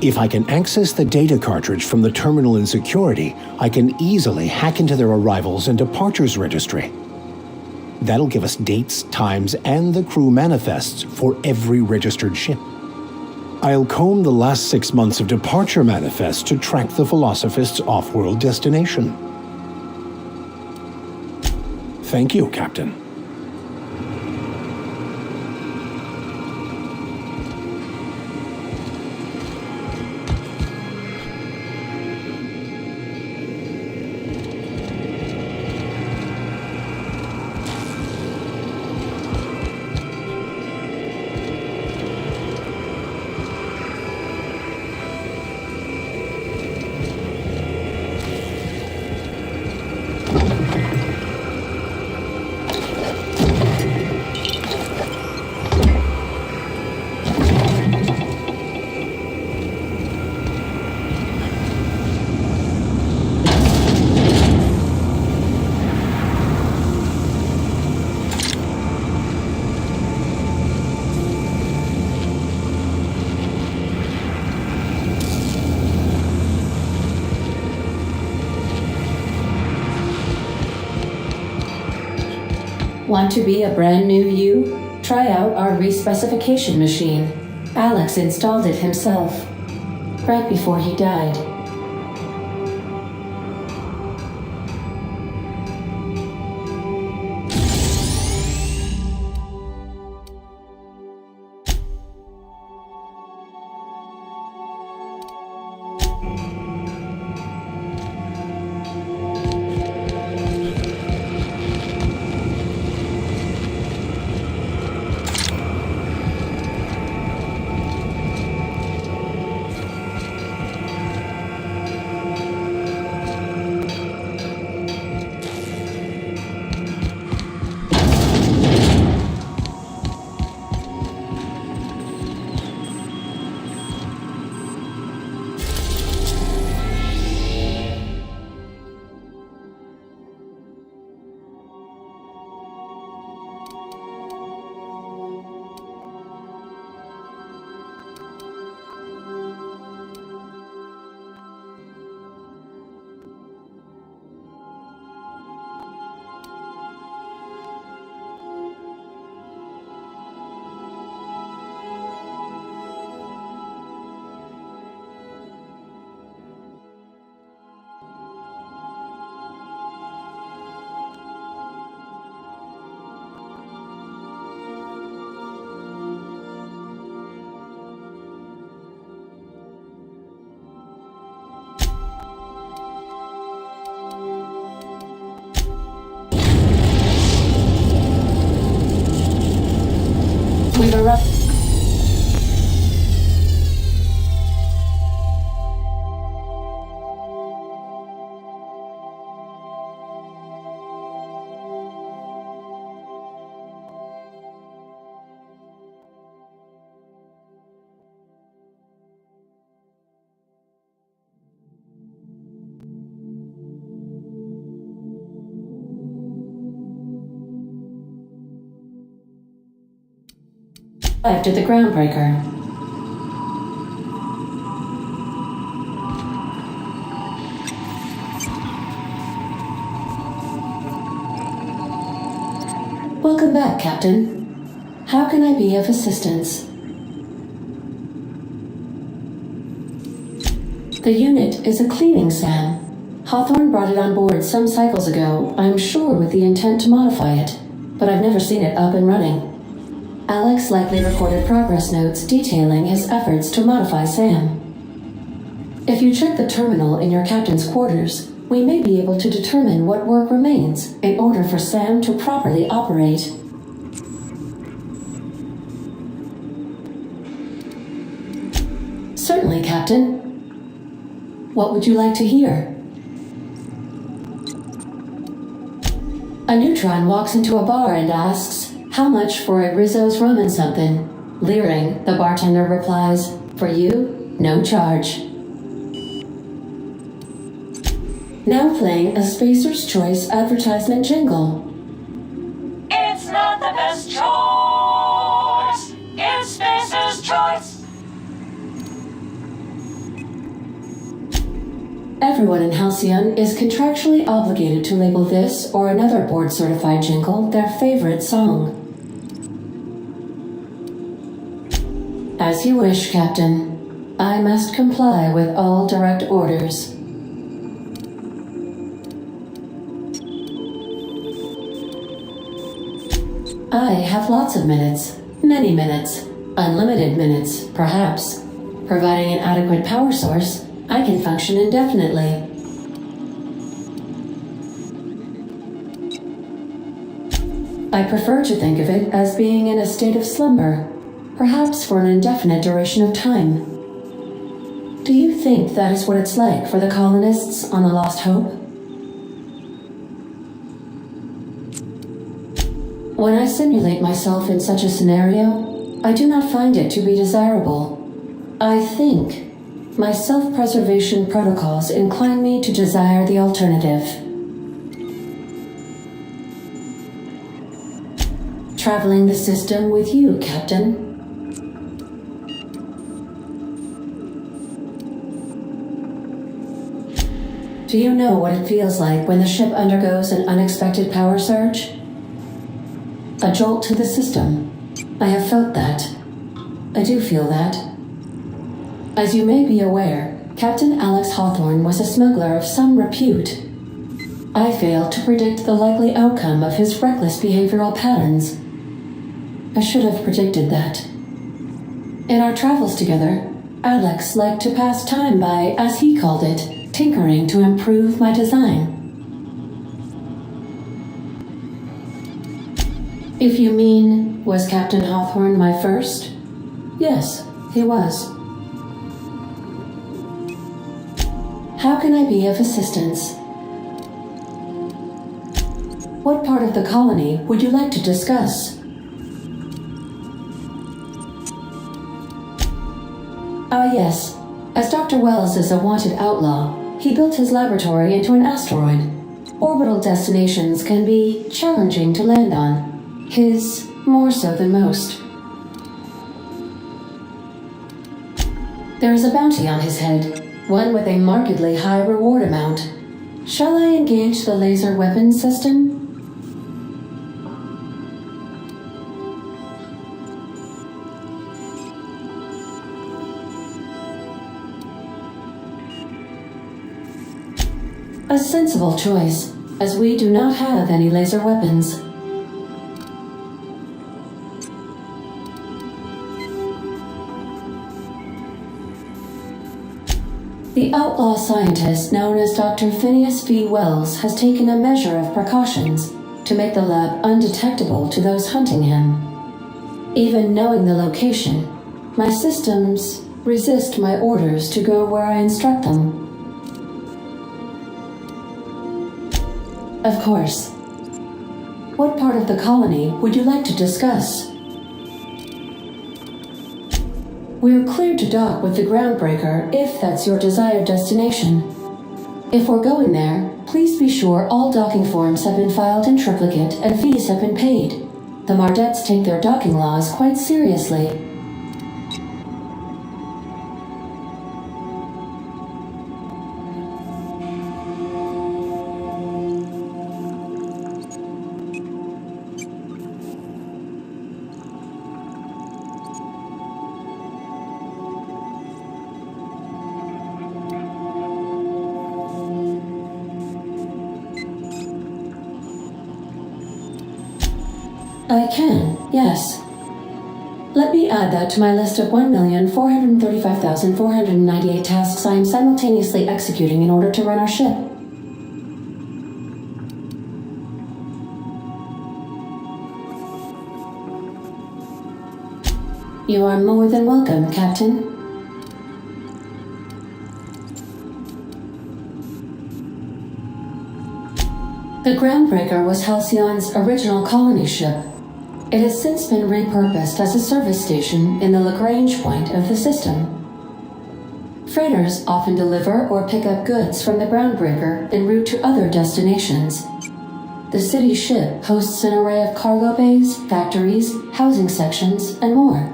If I can access the data cartridge from the terminal in security, I can easily hack into their arrivals and departures registry. That'll give us dates, times, and the crew manifests for every registered ship. I'll comb the last 6 months of departure manifests to track the Philosophist's off-world destination. Thank you, Captain. Want to be a brand new you? Try out our respecification machine. Alex installed it himself, right before he died. arrived at the groundbreaker. Welcome back, Captain. How can I be of assistance? The unit is a cleaning SAM. Hawthorne brought it on board some cycles ago, I'm sure with the intent to modify it, but I've never seen it up and running. Alex likely recorded progress notes detailing his efforts to modify SAM. If you check the terminal in your captain's quarters, we may be able to determine what work remains in order for SAM to properly operate. Certainly, Captain. What would you like to hear? A neutron walks into a bar and asks, "How much for a Rizzo's rum and something?" Leering, the bartender replies, "For you, no charge." Now playing a Spacer's Choice advertisement jingle. It's not the best choice. It's Spacer's Choice. Everyone in Halcyon is contractually obligated to label this or another board-certified jingle their favorite song. As you wish, Captain. I must comply with all direct orders. I have lots of minutes. Many minutes. Unlimited minutes, perhaps. Providing an adequate power source, I can function indefinitely. I prefer to think of it as being in a state of slumber, perhaps for an indefinite duration of time. Do you think that is what it's like for the colonists on the Lost Hope? When I simulate myself in such a scenario, I do not find it to be desirable. I think my self-preservation protocols incline me to desire the alternative. Traveling the system with you, Captain. Do you know what it feels like when the ship undergoes an unexpected power surge? A jolt to the system. I have felt that. I do feel that. As you may be aware, Captain Alex Hawthorne was a smuggler of some repute. I failed to predict the likely outcome of his reckless behavioral patterns. I should have predicted that. In our travels together, Alex liked to pass time by, as he called it, tinkering to improve my design. If you mean, was Captain Hawthorne my first? Yes, he was. How can I be of assistance? What part of the colony would you like to discuss? Ah, yes. As Dr. Wells is a wanted outlaw, he built his laboratory into an asteroid. Orbital destinations can be challenging to land on. His more so than most. There is a bounty on his head, one with a markedly high reward amount. Shall I engage the laser weapon system? A sensible choice, as we do not have any laser weapons. The outlaw scientist known as Dr. Phineas V. Wells has taken a measure of precautions to make the lab undetectable to those hunting him. Even knowing the location, my systems resist my orders to go where I instruct them. Of course. What part of the colony would you like to discuss? We're cleared to dock with the groundbreaker if that's your desired destination. If we're going there, please be sure all docking forms have been filed in triplicate and fees have been paid. The Mardettes take their docking laws quite seriously. I can, yes. Let me add that to my list of 1,435,498 tasks I am simultaneously executing in order to run our ship. You are more than welcome, Captain. The Groundbreaker was Halcyon's original colony ship. It has since been repurposed as a service station in the Lagrange point of the system. Freighters often deliver or pick up goods from the Groundbreaker en route to other destinations. The city ship hosts an array of cargo bays, factories, housing sections, and more.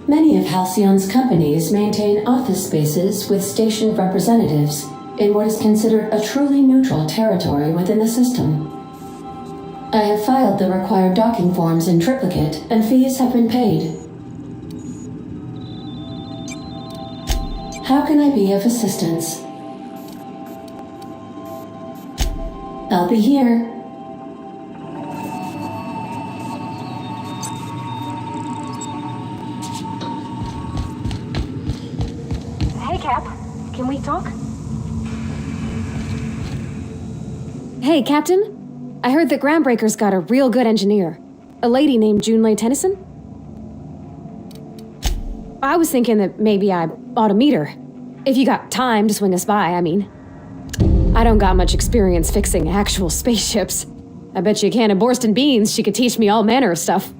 Many of Halcyon's companies maintain office spaces with stationed representatives in what is considered a truly neutral territory within the system. I have filed the required docking forms in triplicate, and fees have been paid. How can I be of assistance? I'll be here. Hey, Cap. Can we talk? Hey, Captain. I heard that Groundbreaker's got a real good engineer. A lady named Junlei Tennyson. I was thinking that maybe I ought to meet her. If you got time to swing us by, I mean. I don't got much experience fixing actual spaceships. I bet you a can of Borston beans she could teach me all manner of stuff.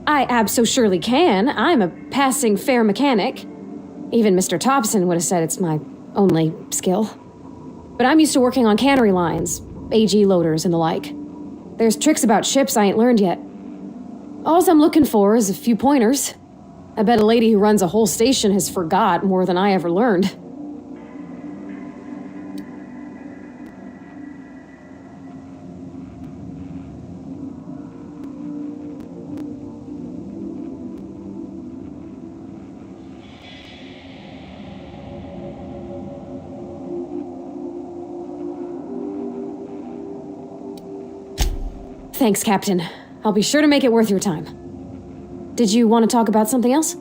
I abso-surely can. I'm a passing fair mechanic. Even Mr. Thompson would have said it's my only skill. But I'm used to working on cannery lines, AG loaders and the like. There's tricks about ships I ain't learned yet. All I'm looking for is a few pointers. I bet a lady who runs a whole station has forgot more than I ever learned. Thanks, Captain. I'll be sure to make it worth your time. Did you want to talk about something else?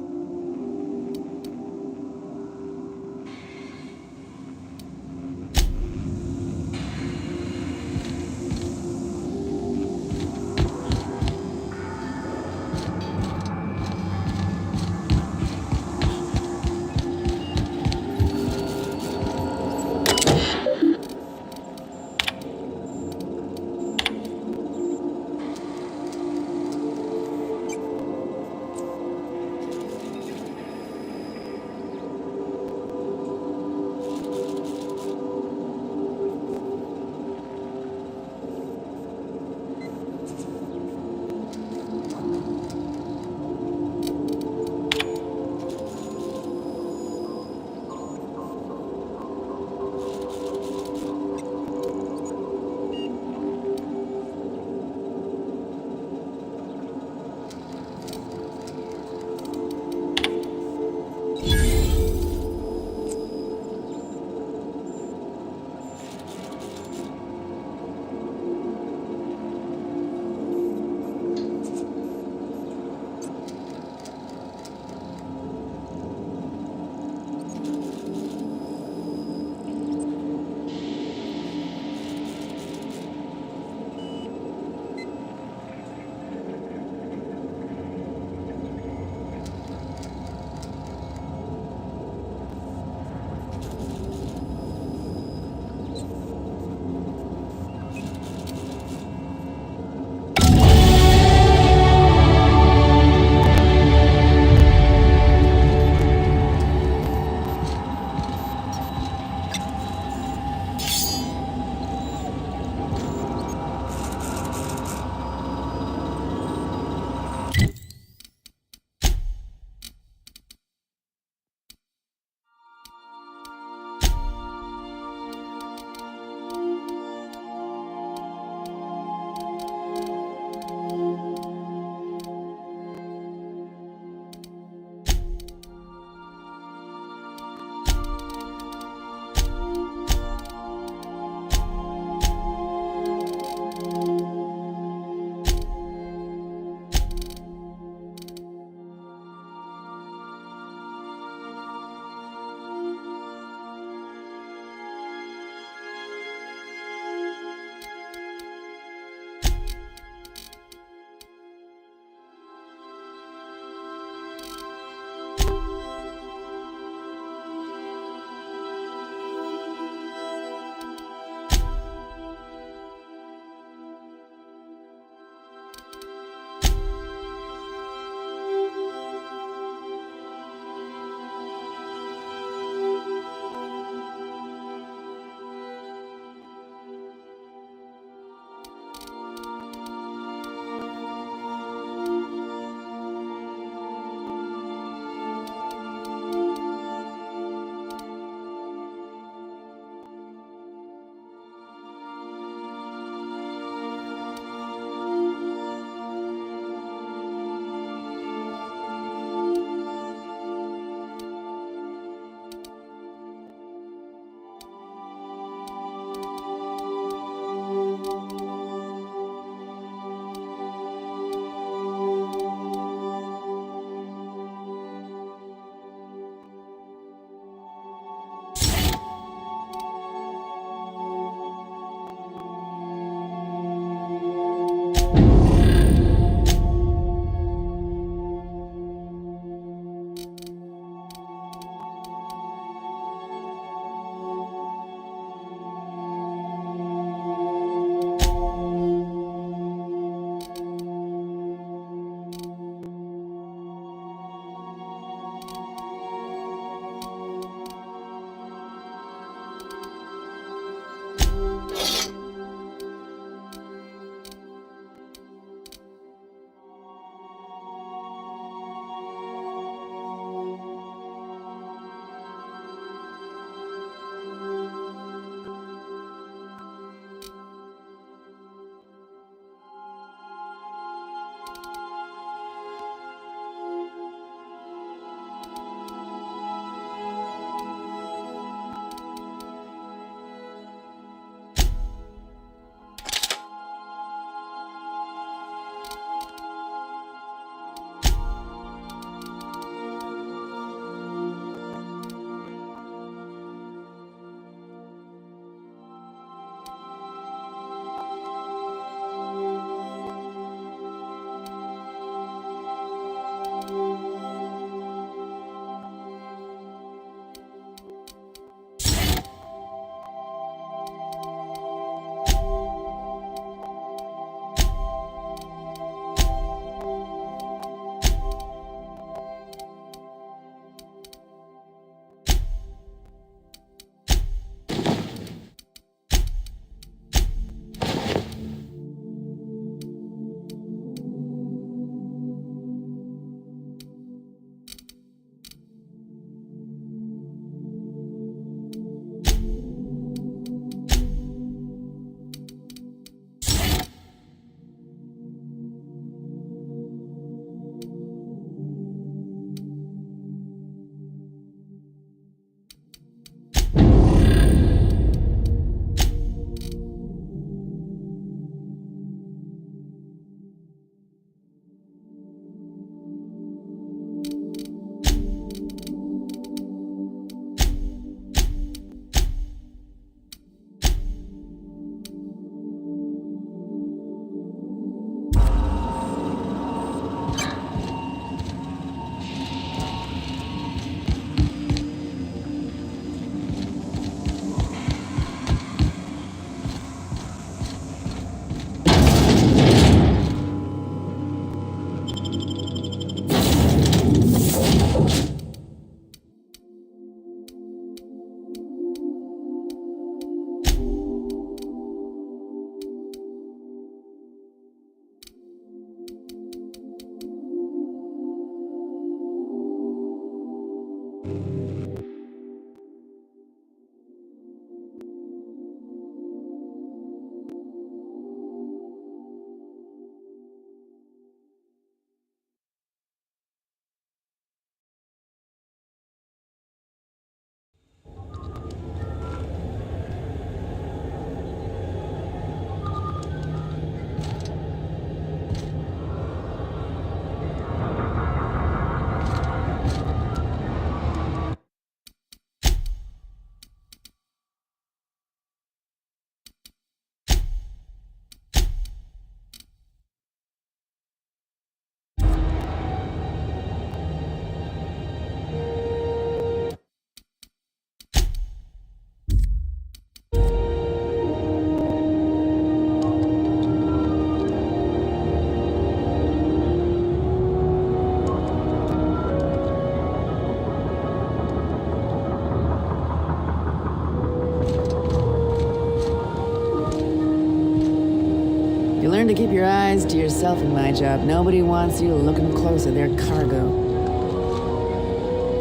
keep your eyes to yourself in my job. Nobody wants you looking close at their cargo.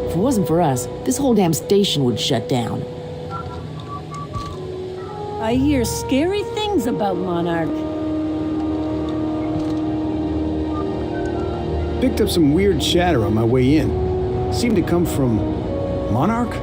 If it wasn't for us, this whole damn station would shut down. I hear scary things about Monarch. Picked up some weird chatter on my way in. Seemed to come from Monarch?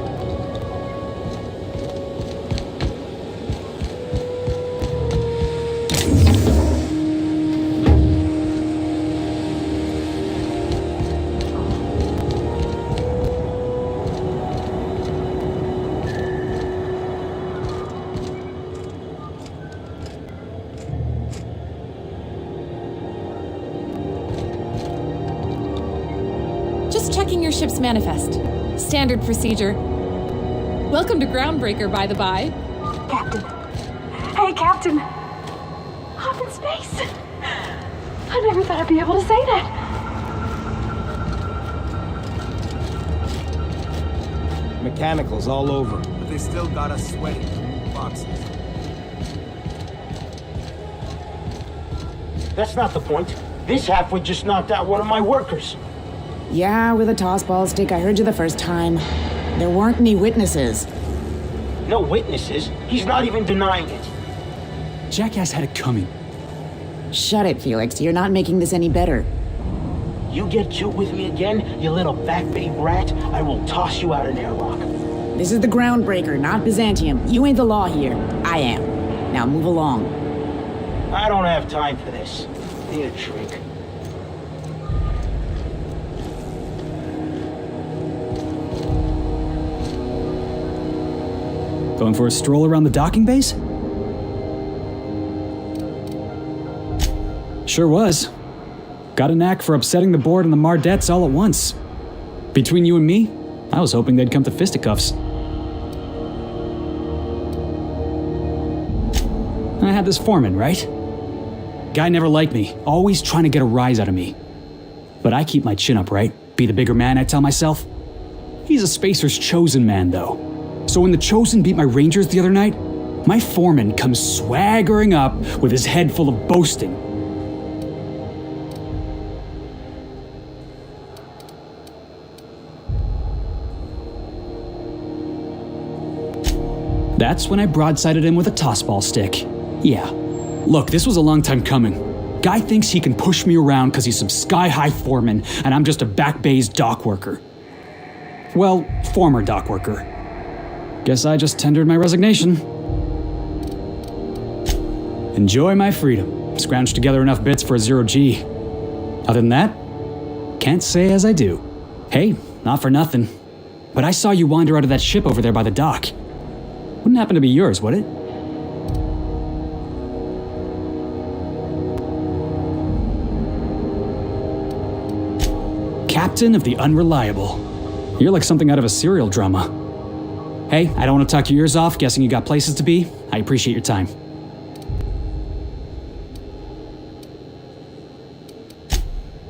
Checking your ship's manifest. Standard procedure. Welcome to Groundbreaker, by the by. Captain. Hey, Captain. I'm in space. I never thought I'd be able to say that. Mechanicals all over, but they still got us sweating. Boxes. That's not the point. This halfwit just knocked out one of my workers. Yeah, with a tossball stick. I heard you the first time. There weren't any witnesses. No witnesses? He's not even denying it. Jackass had it coming. Shut it, Felix. You're not making this any better. You get cute with me again, you little backbait rat, I will toss you out an airlock. This is the Groundbreaker, not Byzantium. You ain't the law here. I am. Now move along. I don't have time for this. Need a drink. Going for a stroll around the docking base? Sure was. Got a knack for upsetting the board and the Mardettes all at once. Between you and me, I was hoping they'd come to fisticuffs. I had this foreman, right? Guy never liked me, always trying to get a rise out of me. But I keep my chin up, right? Be the bigger man, I tell myself. He's a Spacer's chosen man, though. So when the Chosen beat my Rangers the other night, my foreman comes swaggering up with his head full of boasting. That's when I broadsided him with a tossball stick. Yeah. Look, this was a long time coming. Guy thinks he can push me around because he's some sky-high foreman and I'm just a back bay's dock worker. Well, former dock worker. Guess I just tendered my resignation. Enjoy my freedom. Scrounged together enough bits for a 0G. Other than that, can't say as I do. Hey, not for nothing. But I saw you wander out of that ship over there by the dock. Wouldn't happen to be yours, would it? Captain of the Unreliable. You're like something out of a serial drama. Hey, I don't want to talk your ears off, guessing you got places to be. I appreciate your time.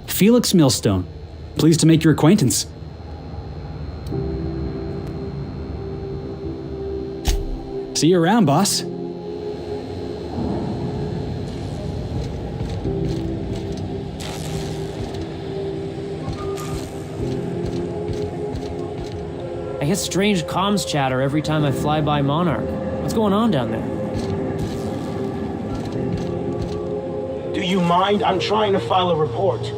Felix Millstone. Pleased to make your acquaintance. See you around, boss. I get strange comms chatter every time I fly by Monarch. What's going on down there? Do you mind? I'm trying to file a report.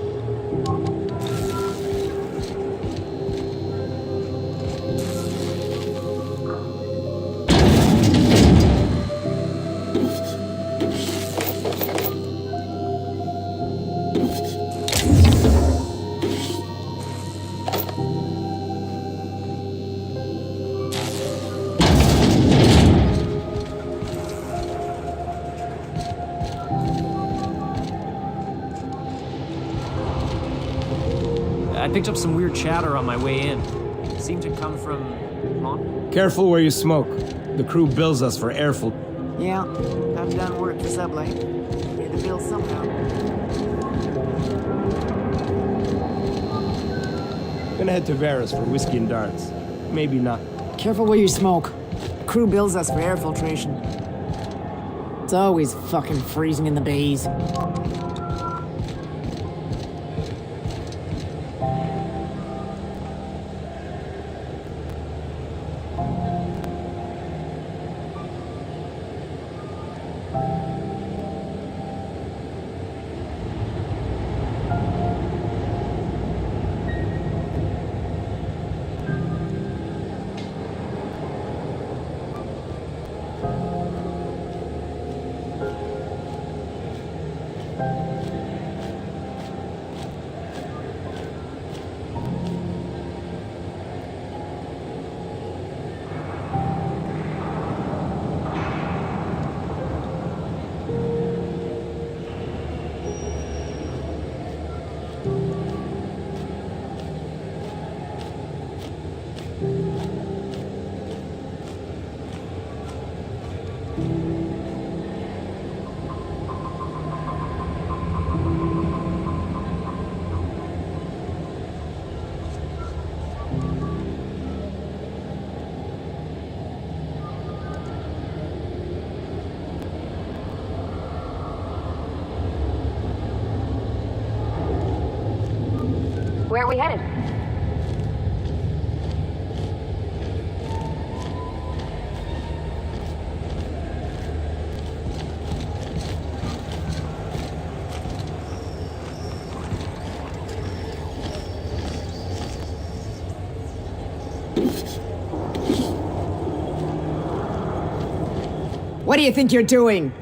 I picked up some weird chatter on my way in. It seemed to come from Careful where you smoke. The crew bills us for air filtration. Yeah, I've done work for Subway. Pay the bill somehow. Gonna head to Vera's for whiskey and darts. Maybe not. Careful where you smoke. Crew bills us for air filtration. It's always fucking freezing in the bays. Where are we headed? What do you think you're doing?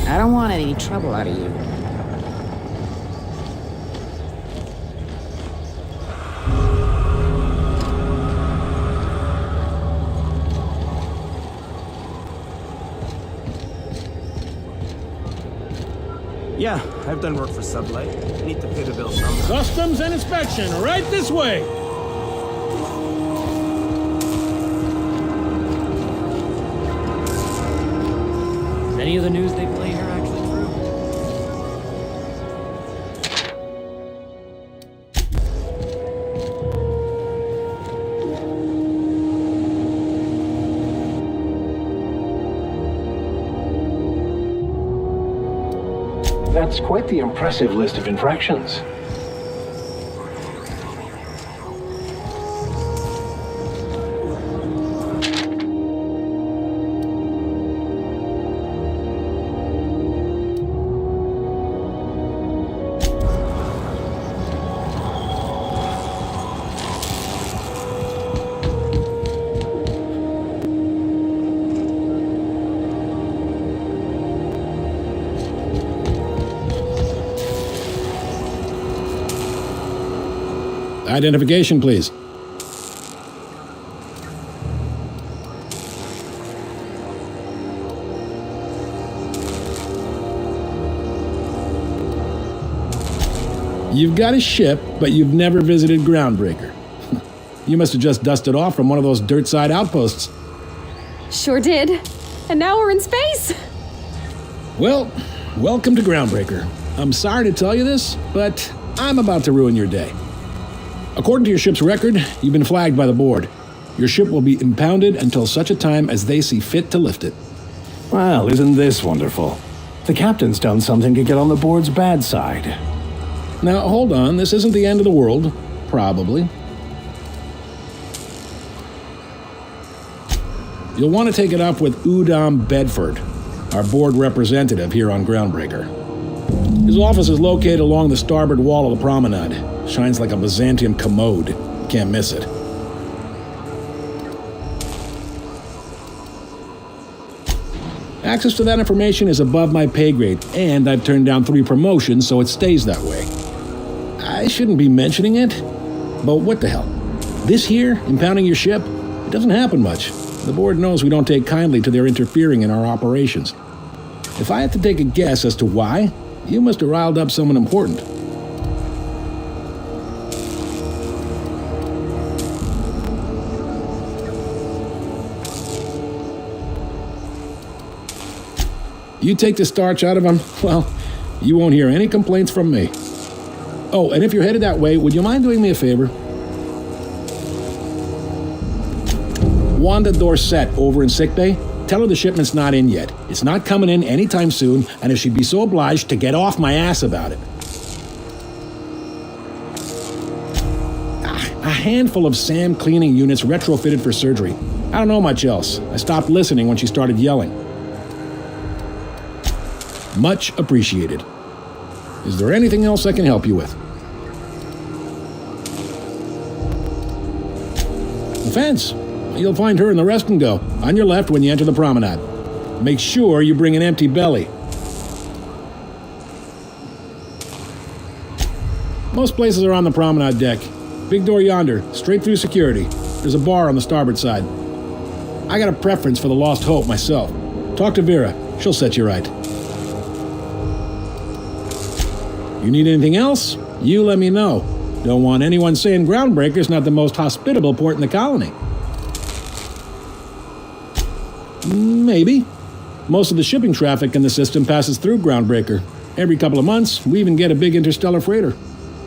I don't want any trouble out of you. Yeah, I've done work for Sublight. Need to pay the bill somehow. Customs and inspection, right this way. Is any of the news they play here actually true? That's quite the impressive list of infractions. Identification, please. You've got a ship, but you've never visited Groundbreaker. You must have just dusted off from one of those dirt-side outposts. Sure did. And now we're in space. Well, welcome to Groundbreaker. I'm sorry to tell you this, but I'm about to ruin your day. According to your ship's record, you've been flagged by the board. Your ship will be impounded until such a time as they see fit to lift it. Well, isn't this wonderful? The captain's done something to get on the board's bad side. Now, hold on. This isn't the end of the world. Probably. You'll want to take it up with Udom Bedford, our board representative here on Groundbreaker. His office is located along the starboard wall of the promenade. Shines like a Byzantium commode. Can't miss it. Access to that information is above my pay grade, and I've turned down 3 promotions, so it stays that way. I shouldn't be mentioning it, but what the hell? This here, impounding your ship, it doesn't happen much. The board knows we don't take kindly to their interfering in our operations. If I had to take a guess as to why, you must have riled up someone important. You take the starch out of them, well, you won't hear any complaints from me. Oh, and if you're headed that way, would you mind doing me a favor? Wanda Dorset over in sickbay, tell her the shipment's not in yet. It's not coming in anytime soon, and if she'd be so obliged to get off my ass about it. A handful of SAM cleaning units retrofitted for surgery. I don't know much else. I stopped listening when she started yelling. Much appreciated. Is there anything else I can help you with? The fence. You'll find her in the rest and go, on your left when you enter the promenade. Make sure you bring an empty belly. Most places are on the promenade deck. Big door yonder, straight through security. There's a bar on the starboard side. I got a preference for the Lost Hope myself. Talk to Vera. She'll set you right. You need anything else? You let me know. Don't want anyone saying Groundbreaker's not the most hospitable port in the colony. Maybe. Most of the shipping traffic in the system passes through Groundbreaker. Every couple of months, we even get a big interstellar freighter.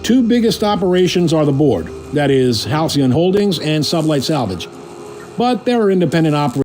Two biggest operations are the board, that is, Halcyon Holdings and Sublight Salvage. But there are independent operators